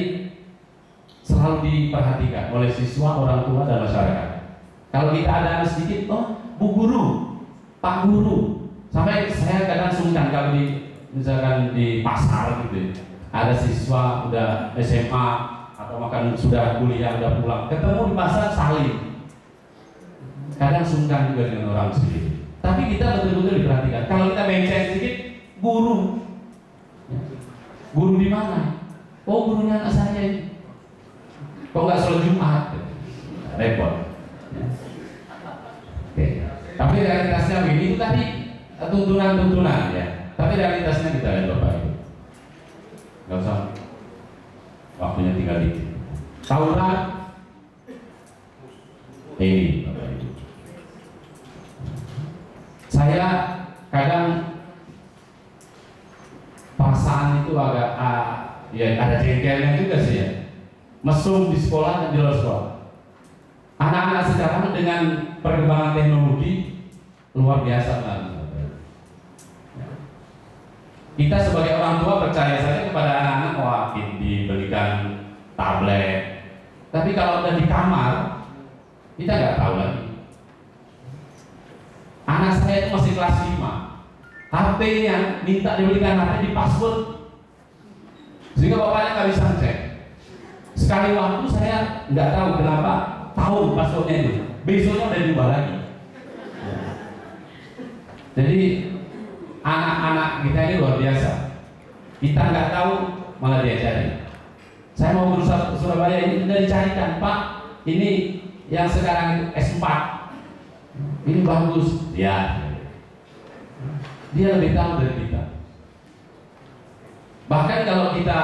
selalu diperhatikan oleh siswa, orang tua, dan masyarakat. Kalau kita ada anak sedikit, oh Bu Guru, Pak Guru, sampai saya kadang sungkan kalau misalkan di pasar gitu, ada siswa udah SMA atau bahkan sudah kuliah, udah pulang, ketemu di pasar saling. Kadang sungkan juga dengan orang sendiri. Tapi kita betul-betul diperhatikan. Kalau kita benceng sedikit, guru, guru di mana? Oh, gurunya anak saya ini. Kok nggak sholat Jumat? Repot. Oke. Tapi realitasnya begini, itu tadi tuntunan-tuntunan ya. Tapi realitasnya kita lihat Bapak Ibu. Nggak usah. Waktunya tinggal dikit. Taurat Ini Bapak Ibu. Saya kadang perasaan itu agak ya ada jengkelnya juga sih ya. Mesum di sekolah dan di luar sekolah. Anak-anak sekarang dengan perkembangan teknologi luar biasa banget. Kita sebagai orang tua percaya saja kepada anak-anak, wah diberikan tablet. Tapi kalau udah di kamar, kita nggak tahu lagi. Anak saya itu masih kelas 5, HP-nya minta dibelikan HP di password, sehingga bapaknya nggak bisa ngecek. Sekali waktu saya nggak tahu kenapa tahu passwordnya itu, besoknya udah diubah lagi. Jadi anak-anak kita ini luar biasa. Kita nggak tahu malah diajari. Saya mau berusaha ke Surabaya ini sudah dicarikan, Pak. Ini yang sekarang S4, ini bagus. Ya, dia lebih tahu dari kita. Bahkan kalau kita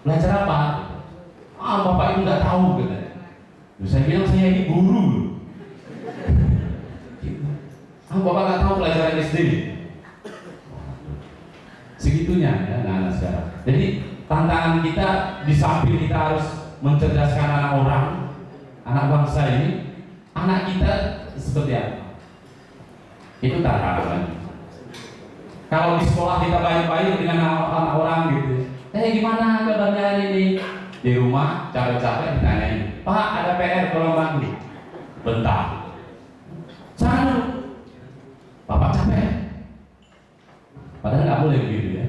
belajar apa, bapak itu nggak tahu katanya. Saya bilang saya ini guru. Bapak nggak tahu pelajaran SD. Segitunya ya anak-anak sekarang. Jadi tantangan kita di samping kita harus mencerdaskan anak orang, anak bangsa ini, anak kita seperti apa? Itu tantangan. Kalau di sekolah kita baik-baik dengan anak orang gitu, gimana kabarnya hari ini? Di rumah capek-capek ditanyain, Pak ada PR tolong bantu. Bentar. Sana dulu. Bapak capek. Padahal nggak boleh begitu ya.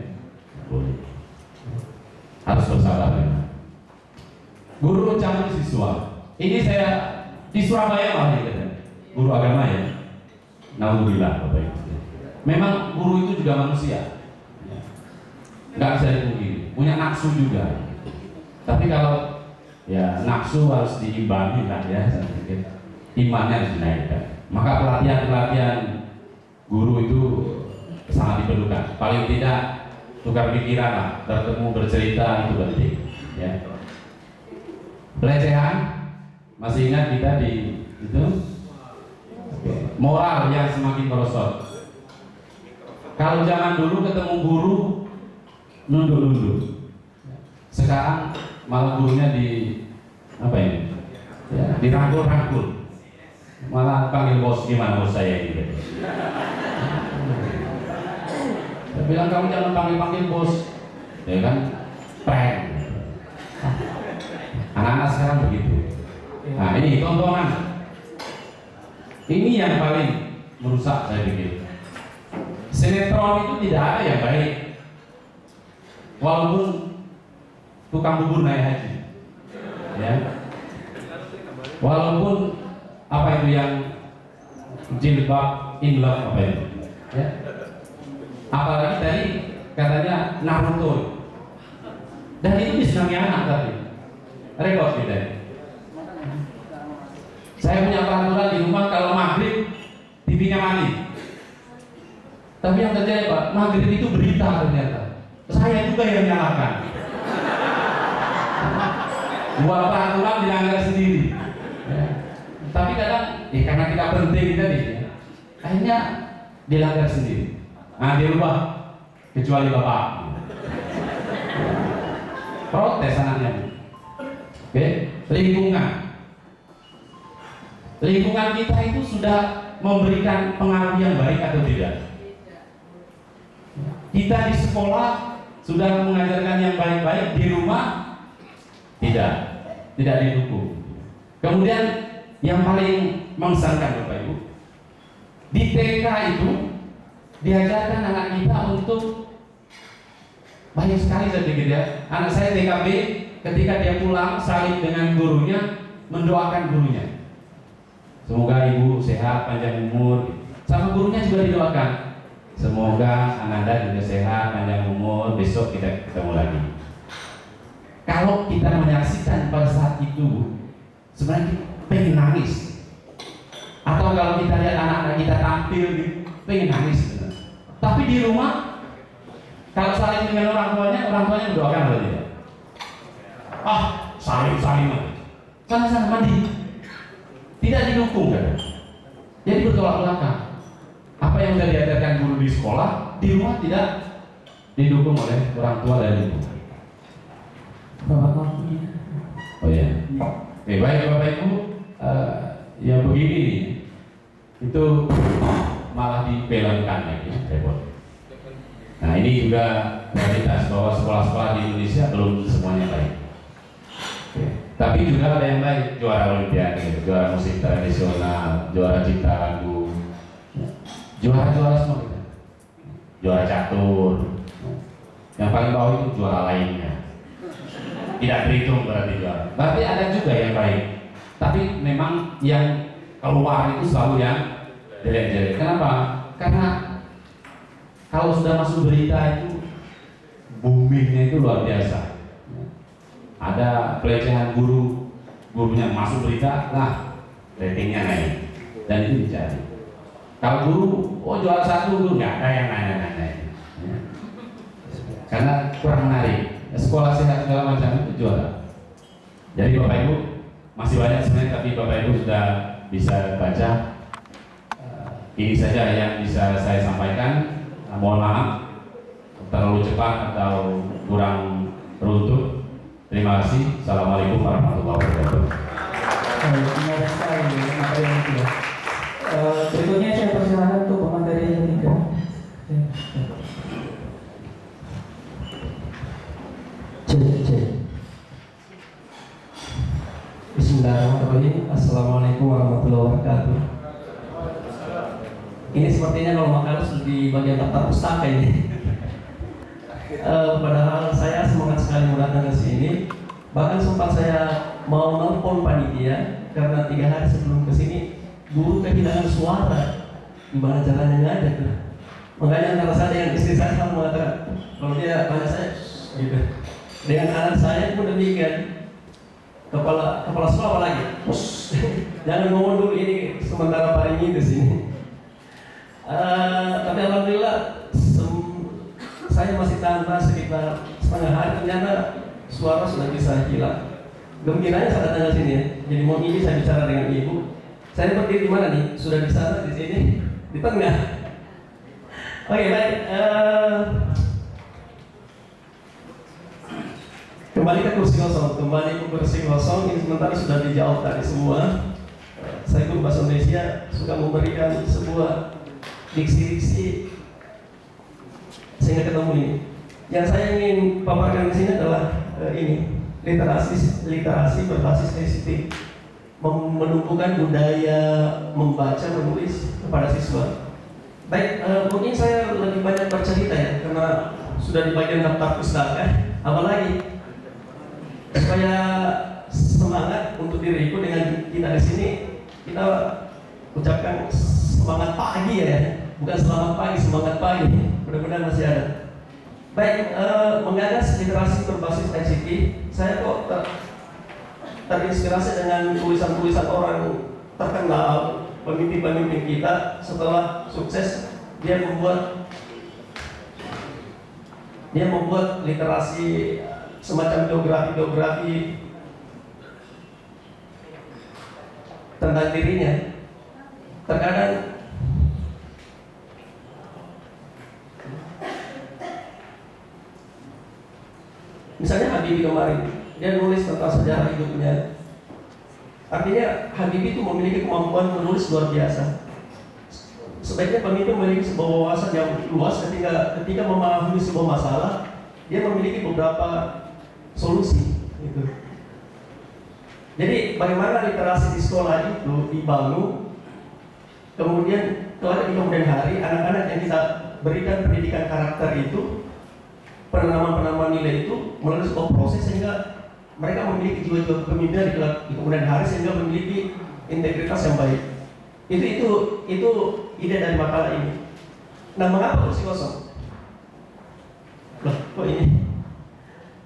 Boleh. Harus bersabar ya. Guru campur siswa. Ini saya di Surabaya malah ya, guru agama ya. Alhamdulillah Bapak Ibu. Memang guru itu juga manusia. Nggak bisa dipungkiri. Punya nafsu juga. Tapi kalau ya nafsu harus diimbangi kan ya, saya pikir imannya harus dinaikkan. Maka pelatihan guru itu sangat diperlukan. Paling tidak tukar pikiran lah, bertemu bercerita itu penting. Ya. Pelecehan, masih ingat kita di itu? Moral yang semakin merosot. Kalau zaman dulu ketemu guru nunduk-nunduk, sekarang malah gurunya di apa ini? Ya, dirangkul-rangkul. Malah panggil bos, gimana bos saya ini? Saya bilang kamu jangan panggil bos, ya kan? Prank. Anak-anak sekarang begitu. Nah ini tontonan. Ini yang paling merusak saya pikir. Sinetron itu tidak ada yang baik. Walaupun tukang bubur naik haji, ya. Walaupun apa itu yang jilbab in love apa itu, ya. Apalagi tadi katanya Naruto, dan itu disenangi anak tapi repot kita. Saya punya peraturan di rumah kalau maghrib TV-nya mati. Tapi yang terjadi Pak, maghrib itu berita ternyata. Saya juga yang nyalakan. Buat peraturan dilanggar sendiri. Ya. Tapi kadang, karena tidak penting tadi, akhirnya dilanggar sendiri. Nah, dirubah kecuali bapak. Protes anaknya. Oke, lingkungan kita itu sudah memberikan pengaruh yang baik atau tidak? Kita di sekolah sudah mengajarkan yang baik-baik, di rumah tidak didukung. Kemudian yang paling mengesankan Bapak Ibu, di TK itu diajarkan anak kita untuk banyak sekali saya pikir ya. Anak saya TKB ketika dia pulang saling dengan gurunya, mendoakan gurunya. Semoga ibu sehat, panjang umur. Sama gurunya juga didoakan. Semoga Ananda juga sehat, panjang umur. Besok kita ketemu lagi. Kalau kita menyaksikan pada saat itu, sebenarnya kita pengen nangis. Atau kalau kita lihat anak-anak kita tampil, pengen nangis. Tapi di rumah, kalau saling dengan orang tuanya mendoakan atau tidak? Saling. Sana mandi. tidak didukung kan? Jadi bertolak belakang. Apa yang sudah diajarkan guru di sekolah, di rumah tidak didukung oleh orang tua dan ibu. Oh ya. Oke, baik Bapak Ibu, ya begini itu malah dipelengkan lagi, repot. Nah ini juga realitas bahwa sekolah-sekolah di Indonesia belum semuanya baik. Oke. Tapi juga ada yang baik, juara olimpiade, juara musik tradisional, juara cipta lagu, juara semua gitu. Juara catur. Yang paling bawah itu juara lainnya. Tidak berhitung berarti juara. Berarti ada juga yang baik. Tapi memang yang keluar itu selalu yang jelek-jelek. Kenapa? Karena kalau sudah masuk berita itu boomingnya itu luar biasa. Ada pelecehan gurunya masuk berita, lah ratingnya naik dan itu dicari. Kalau guru, oh juara 1 guru nggak ada yang nanya-nanya. Karena kurang menarik. Sekolah sehat segala macam itu juara. Jadi Bapak Ibu masih banyak sebenarnya, tapi Bapak Ibu sudah bisa baca. Ini saja yang bisa saya sampaikan. Mohon maaf terlalu cepat atau kurang runtuh. Terima kasih. Assalamualaikum warahmatullahi wabarakatuh. Menarik sekali apa yang itu. Berikutnya saya persilakan untuk pemateri yang ketiga. Bismillahirrahmanirrahim. Assalamualaikum warahmatullahi wabarakatuh. Ini sepertinya kalau makanan sudah di bagian daftar pustaka ini. Padahal saya semangat sekali mau datang ke sini. Bahkan sempat saya mau nelpon panitia karena 3 hari sebelum ke sini guru kehilangan suara. Gimana caranya ngajak tuh? Makanya antara saya dengan istri saya sama mengatakan, kalau dia tanya saya, gitu. Dengan anak saya pun demikian. Kepala sekolah apa lagi? Jangan ngomong dulu ini sementara Pak ini di sini. Tapi alhamdulillah saya masih tahan sekitar setengah hari, ternyata suara sudah bisa hilang. Gembiranya saya datang ke sini ya. Jadi mau ini saya bicara dengan ibu. Saya berdiri di mana nih? Sudah di sana, di sini, di tengah. Oke, baik. Kembali ke kursi kosong. Ini sementara sudah dijawab tadi semua. Saya guru bahasa Indonesia suka memberikan sebuah diksi-diksi sehingga ketemu ini. Yang saya ingin paparkan di sini adalah ini literasi berbasis ICT, menumbuhkan budaya membaca menulis kepada siswa. Baik, mungkin saya lebih banyak bercerita ya karena sudah di bagian daftar pustaka. Apalagi supaya semangat untuk diriku dengan kita di sini, kita ucapkan semangat pagi ya, bukan selamat pagi, semangat pagi. Mudah-mudahan masih ada. Baik, menggagas literasi berbasis ICT, saya kok terinspirasi dengan tulisan-tulisan orang terkenal, pemimpin-pemimpin kita. Setelah sukses, dia membuat literasi semacam biografi tentang dirinya. Terkadang misalnya Habibie kemarin, dia nulis tentang sejarah hidupnya. Artinya Habibie itu memiliki kemampuan menulis luar biasa. Sebaiknya pemimpin memiliki sebuah wawasan yang luas ketika memahami sebuah masalah, dia memiliki beberapa solusi gitu. Jadi bagaimana literasi di sekolah itu dibangun, kemudian kelak di kemudian hari anak-anak yang kita berikan pendidikan karakter itu, penanaman nilai itu melalui sebuah proses sehingga mereka memiliki jiwa-jiwa kepemimpinan di kemudian hari sehingga memiliki integritas yang baik. Itu ide dari makalah ini. Nah, mengapa kursi kosong? Loh, kok ini?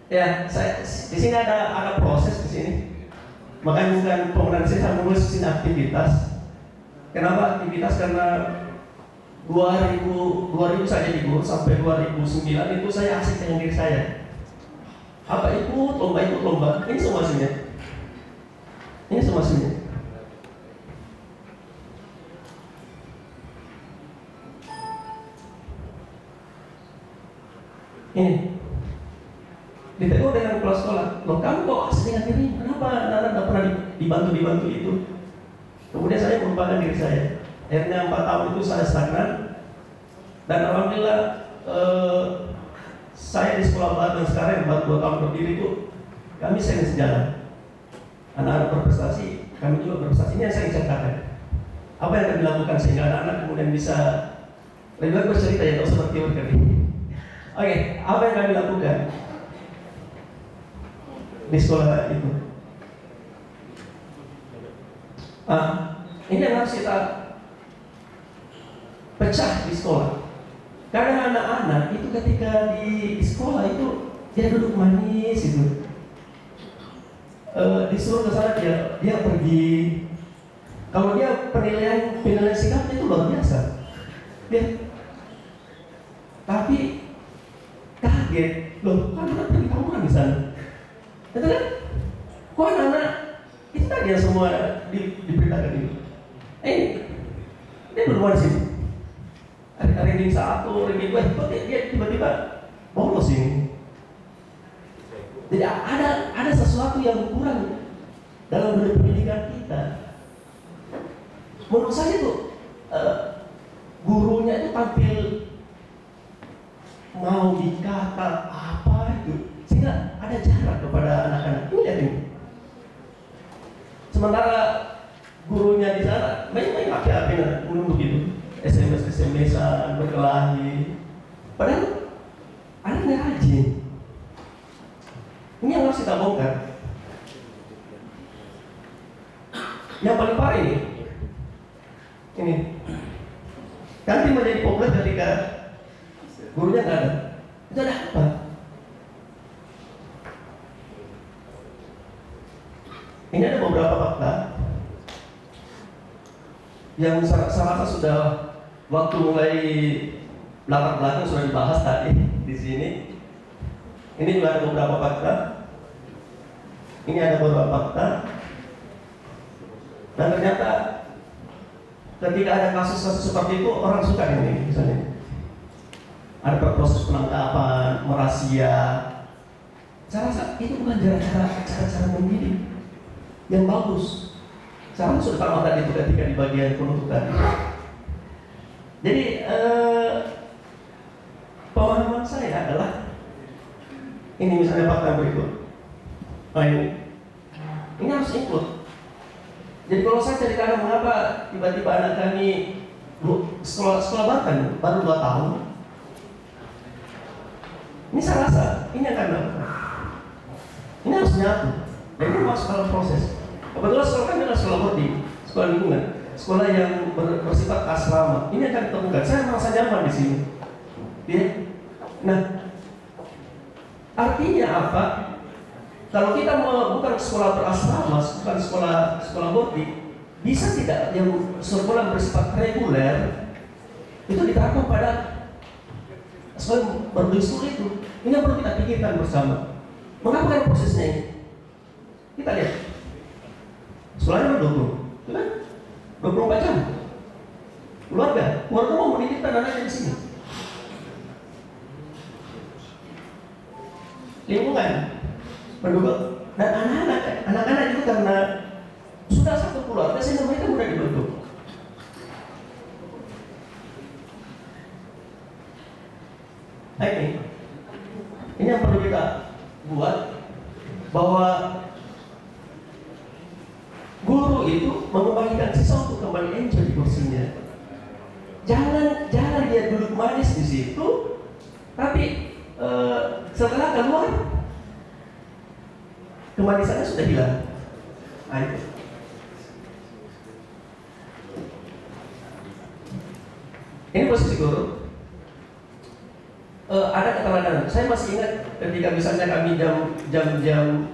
Ya, di sini ada proses di sini. Makanya bukan penggunaan saya menulis di sini aktivitas. Kenapa aktivitas? Karena 2000 saya jadi guru sampai 2009 itu saya asik dengan diri saya. Apa ikut lomba. Ini semua sini. dengan kepala sekolah, loh kamu kok dengan diri, kenapa anak-anak tidak pernah dibantu itu? Kemudian saya melupakan diri saya. Akhirnya 4 tahun itu saya stagnan, dan alhamdulillah saya di sekolah baru yang sekarang baru 2 tahun berdiri itu kami sering sejalan. Anak-anak berprestasi, kami juga berprestasi. Ini yang saya ingin katakan. Apa yang kami lakukan sehingga anak-anak kemudian bisa lebih baik bercerita ya, tidak seperti berkata. Oke, apa yang kami lakukan di sekolah itu? Ini yang harus kita pecah di sekolah. Karena anak-anak itu ketika di sekolah itu dia duduk manis itu, disuruh ke sana dia pergi. Kalau dia penilaian sikapnya itu luar biasa. Tapi kaget, loh kan anak pergi tawuran di sana. Itu kan? Kok anak-anak itu tadi yang semua diberitakan itu. Dia berdua di sini. Ranking 1, ranking 2, kok dia tiba-tiba bolos ini. Jadi ada sesuatu yang kurang dalam dunia pendidikan kita. Menurut saya itu gurunya itu tampil mau dikata apa itu, sehingga ada jarak kepada anak-anak. Ini lihat ini. Sementara gurunya di sana banyak HP menunggu gitu, SMS-an berkelahi. Padahal anaknya rajin. Ini yang harus kita bongkar. Yang paling parah ini nanti menjadi populer ketika gurunya nggak ada. Itu ada apa? Ini ada beberapa fakta yang saya rasa sudah waktu mulai latar belakang sudah dibahas tadi di sini. Ini juga ada beberapa fakta. Ini ada beberapa fakta. Dan ternyata ketika ada kasus-kasus seperti itu, orang suka ini misalnya. Ada proses penangkapan, merahasia. Saya rasa itu bukan cara mendidik yang bagus. Saya sudah tahu tadi itu ketika di bagian penuntutan. Jadi pemahaman saya adalah ini misalnya fakta berikut. Ini harus ikut. Jadi kalau saya ceritakan mengapa tiba-tiba anak kami sekolah bahkan baru 2 tahun, ini saya rasa ini akan apa? Ini harus nyatu. Dan ini masuk dalam proses. Kebetulan sekolah kami adalah sekolah boarding, sekolah lingkungan, sekolah yang bersifat asrama. Ini akan ditemukan. Saya merasa nyaman di sini. Ya. Nah, artinya apa? Kalau kita bukan sekolah berasrama, bukan sekolah boarding, bisa tidak yang sekolah bersifat reguler itu diterapkan pada sekolah berdiskur itu? Ini yang perlu kita pikirkan bersama. Mengapa kan prosesnya ini? Kita lihat. Sekolahnya 20, kan? 24 jam. Keluarga mau menitipkan anaknya di sini. Lingkungan, penduduk, dan anak-anak itu karena sudah satu keluarga sehingga mereka mudah dibentuk. Ini yang perlu kita buat, bahwa guru itu mengembalikan siswa untuk kembali enjoy di kursinya. Jangan dia duduk manis di situ, tapi setelah keluar kemanisannya sudah hilang. Ini posisi guru. Ada keteladanan. Saya masih ingat ketika misalnya kami jam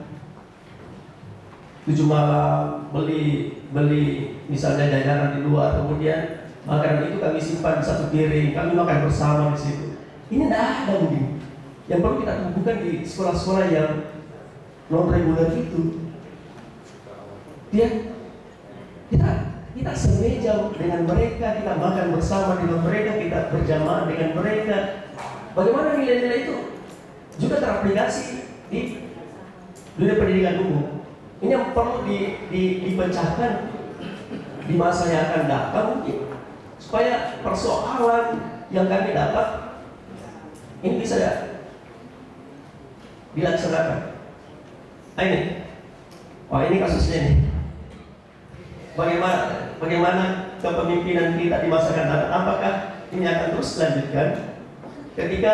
7 malam beli misalnya jajanan di luar, kemudian makanan itu kami simpan di satu piring, kami makan bersama di situ. Ini tidak ada mungkin. Yang perlu kita temukan di sekolah-sekolah yang non reguler itu. Kita semeja dengan mereka, kita makan bersama dengan mereka, kita berjamaah dengan mereka. Bagaimana nilai-nilai itu juga teraplikasi di dunia pendidikan umum. Ini yang perlu dipecahkan di masa yang akan datang mungkin, supaya persoalan yang kami dapat ini bisa dilaksanakan. Nah ini kasusnya nih. Bagaimana kepemimpinan kita di masa akan datang? Apakah ini akan terus dilanjutkan ketika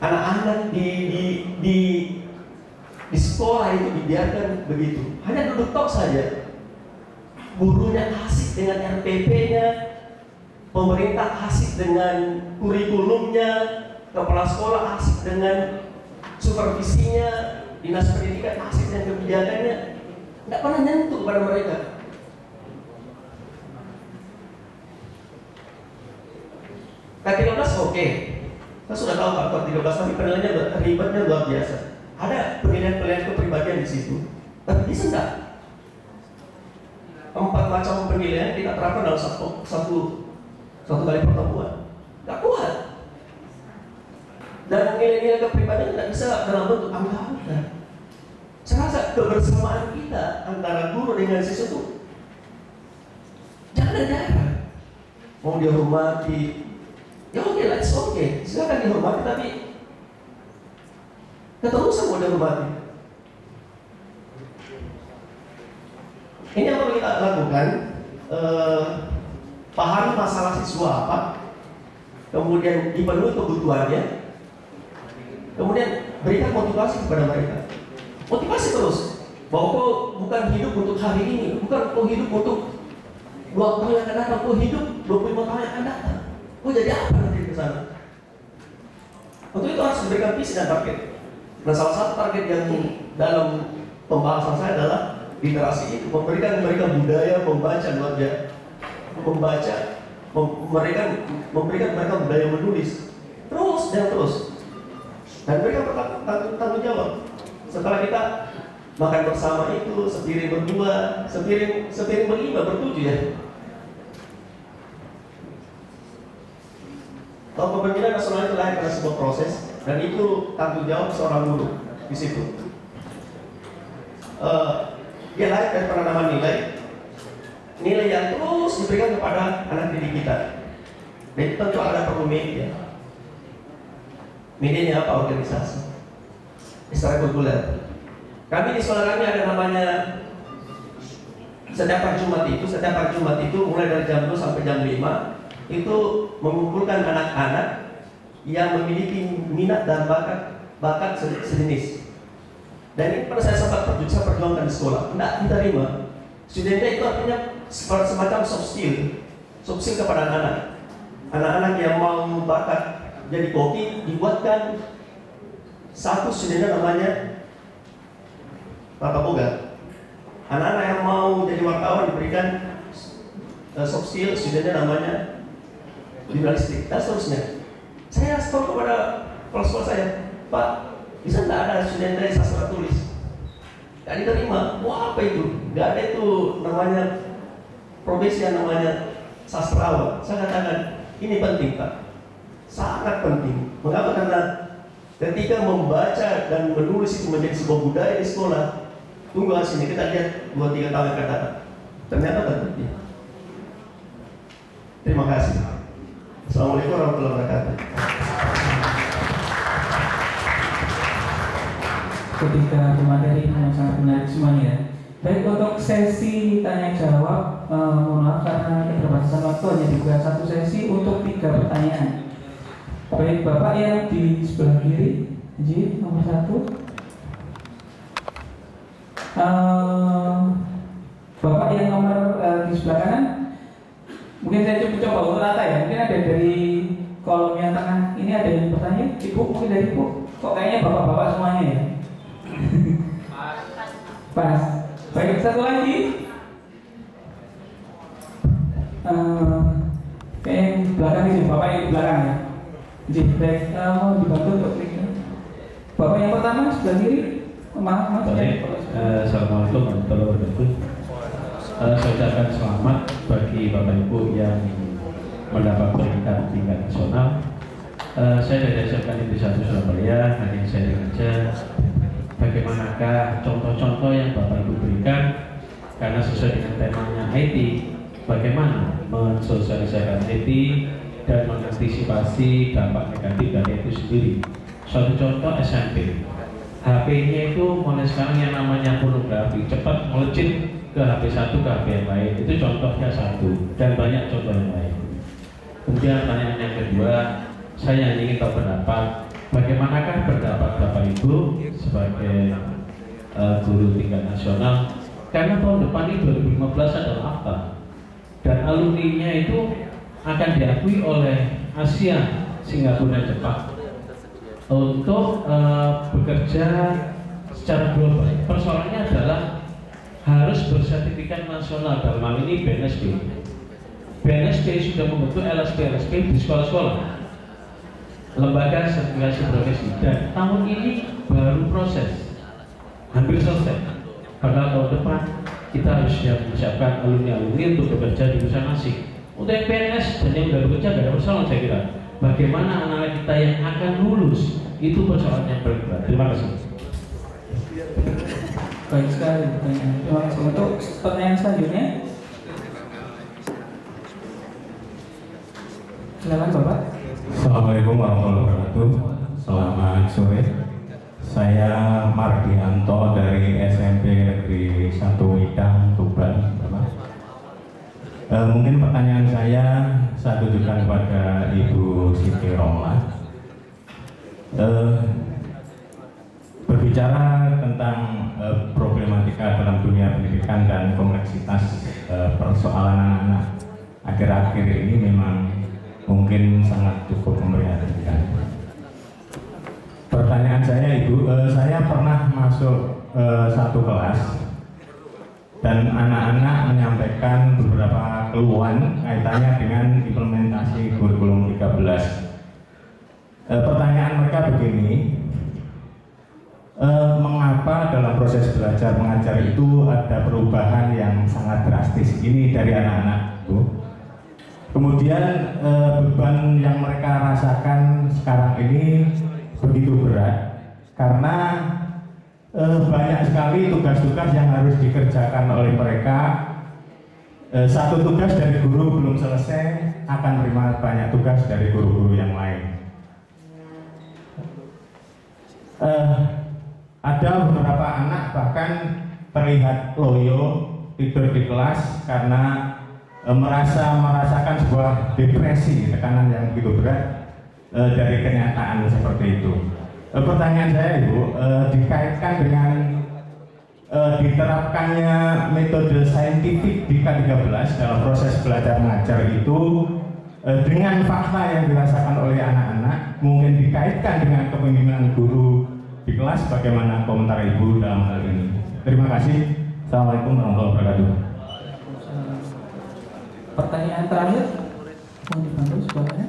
anak-anak di sekolah itu dibiarkan begitu, hanya duduk tok saja, gurunya asik dengan RPP-nya, pemerintah asik dengan kurikulumnya, kepala sekolah asik dengan supervisinya, dinas pendidikan asik dengan kebijakannya, nggak pernah nyentuh kepada mereka. K13 oke. Kita sudah tahu faktor 13, tapi penilaiannya ribetnya luar biasa. Ada penilaian kepribadian di situ, tapi bisa enggak? 4 macam penilaian kita terapkan dalam satu kali pertemuan, nggak kuat. Dan nilai-nilai kepribadian tidak bisa dalam bentuk angka-angka. Saya rasa kebersamaan kita antara guru dengan siswa itu jangan ada jarak. Mau dihormati, ya oke lah, oke, silakan dihormati, tapi keterusan mau dihormati. Ini yang perlu kita lakukan. Pahami masalah siswa apa, kemudian dipenuhi kebutuhannya, kemudian berikan motivasi kepada mereka. Motivasi terus, bahwa kau bukan hidup untuk hari ini, bukan kau hidup untuk 2 tahun yang akan datang, kau hidup 25 tahun yang akan datang. Kau jadi apa nanti ke sana? Untuk itu harus diberikan visi dan target. Nah, salah satu target yang dalam pembahasan saya adalah literasi itu, memberikan mereka budaya membaca, memberikan mereka budaya menulis terus dan terus, dan mereka tanggung jawab. Setelah kita makan bersama itu, sepiring berdua, sepiring berlima, bertujuh ya. Kalau kepemimpinan nasional itu lahir karena sebuah proses, dan itu tanggung jawab seorang guru di situ. Dia lahir dari penanaman nilai yang terus diberikan kepada anak didik kita. Dan tentu ada perlu media. Medianya apa? Organisasi ekstrakurikuler. Kami di sekolah kami ada namanya setiap hari Jumat itu mulai dari jam 2 sampai jam 5 itu mengumpulkan anak-anak yang memiliki minat dan bakat sejenis. Dan ini pada saya sempat perjuangkan di sekolah, tidak diterima. Studentnya itu artinya semacam soft skill kepada anak-anak yang mau bakat jadi koki, dibuatkan satu studentnya namanya Bapak Boga. Anak-anak yang mau jadi wartawan diberikan soft skill, studentnya namanya jurnalistik, dan seterusnya. Saya stop kepada kepala sekolah saya, Pak, bisa nggak ada student dari sastra tulis? Nggak diterima. Wah, apa itu? Nggak ada itu namanya profesi yang namanya sastrawan. Saya katakan, ini penting Pak, sangat penting. Mengapa? Karena ketika membaca dan menulis itu menjadi sebuah budaya di sekolah, tunggu hasilnya, kita lihat 2-3 tahun yang akan datang. Ternyata terbukti. Terima kasih. Assalamualaikum warahmatullahi wabarakatuh. Ketika materi yang sangat menarik semuanya. Baik, untuk sesi tanya jawab, mohon maaf karena keterbatasan waktu hanya dibuka 1 sesi untuk 3 pertanyaan. Baik, Bapak yang di sebelah kiri, nomor 1. Bapak yang nomor di sebelah kanan, mungkin saya coba untuk rata ya. Mungkin ada dari kolom yang tengah ini ada yang bertanya. Ibu, mungkin dari Ibu. Kok kayaknya bapak-bapak semuanya ya? Pas. Baik, satu lagi. Yang di belakang ini, bapak yang di belakang ya. Jadi, baik, mau dibantu untuk kliknya. Bapak yang pertama sebelah kiri. Maaf. Assalamualaikum warahmatullahi wabarakatuh. Saya ucapkan selamat bagi Bapak Ibu yang mendapat peringkat tingkat nasional. Saya dari SMK Negeri 1 Surabaya, hanya saya sengaja bagaimanakah contoh-contoh yang Bapak Ibu berikan, karena sesuai dengan temanya IT, bagaimana mensosialisasikan IT dan mengantisipasi dampak negatif dari itu sendiri. Suatu contoh SMP, HP-nya itu mulai sekarang yang namanya pornografi cepat melejit ke HP satu ke HP yang lain. Itu contohnya satu, dan banyak contoh yang lain. Kemudian pertanyaan yang kedua, saya ingin tahu pendapat, bagaimanakah pendapat Bapak Ibu sebagai guru tingkat nasional, karena tahun depan ini 2015 adalah akta, dan alumninya itu akan diakui oleh Asia, Singapura, dan Jepang untuk bekerja secara global. Persoalannya adalah harus bersertifikat nasional, dalam hal ini BNSP. BNSP sudah membentuk LSP di sekolah-sekolah, lembaga sertifikasi profesi, dan tahun ini baru proses, hampir selesai. Padahal tahun depan kita harus siapkan alumni-alumni untuk bekerja di perusahaan asing. Untuk yang PNS dan yang sudah bekerja tidak ada persoalan, saya kira. Bagaimana anak kita yang akan lulus, itu persoalan yang paling berat. Terima kasih. Baik sekali pertanyaan. Terima kasih. Untuk pertanyaan selanjutnya, silakan Bapak. Assalamualaikum warahmatullahi wabarakatuh. Selamat sore. Saya Mardianto dari SMP Negeri 1 Widang, Tuban. Mungkin pertanyaan saya tujukan kepada Ibu Siti Romlah. Berbicara tentang problematika dalam dunia pendidikan dan kompleksitas persoalan anak-anak akhir-akhir ini memang mungkin sangat cukup memprihatinkan. Pertanyaan saya, Ibu, saya pernah masuk satu kelas dan anak-anak menyampaikan beberapa keluhan kaitannya dengan implementasi kurikulum 13. Pertanyaan mereka begini, mengapa dalam proses belajar mengajar itu ada perubahan yang sangat drastis? Ini dari anak-anak, Bu. Kemudian beban yang mereka rasakan sekarang ini begitu berat karena banyak sekali tugas-tugas yang harus dikerjakan oleh mereka. Satu tugas dari guru belum selesai akan menerima banyak tugas dari guru-guru yang lain. Ada beberapa anak bahkan terlihat loyo, tidur di kelas karena merasakan sebuah depresi, tekanan yang begitu berat dari kenyataan seperti itu. Pertanyaan saya, Ibu, dikaitkan dengan diterapkannya metode saintifik di K13 dalam proses belajar mengajar itu dengan fakta yang dirasakan oleh anak-anak, mungkin dikaitkan dengan kepemimpinan guru di kelas. Bagaimana komentar Ibu dalam hal ini? Terima kasih. Assalamualaikum warahmatullahi wabarakatuh. Pertanyaan terakhir, mau dibantu sebenarnya?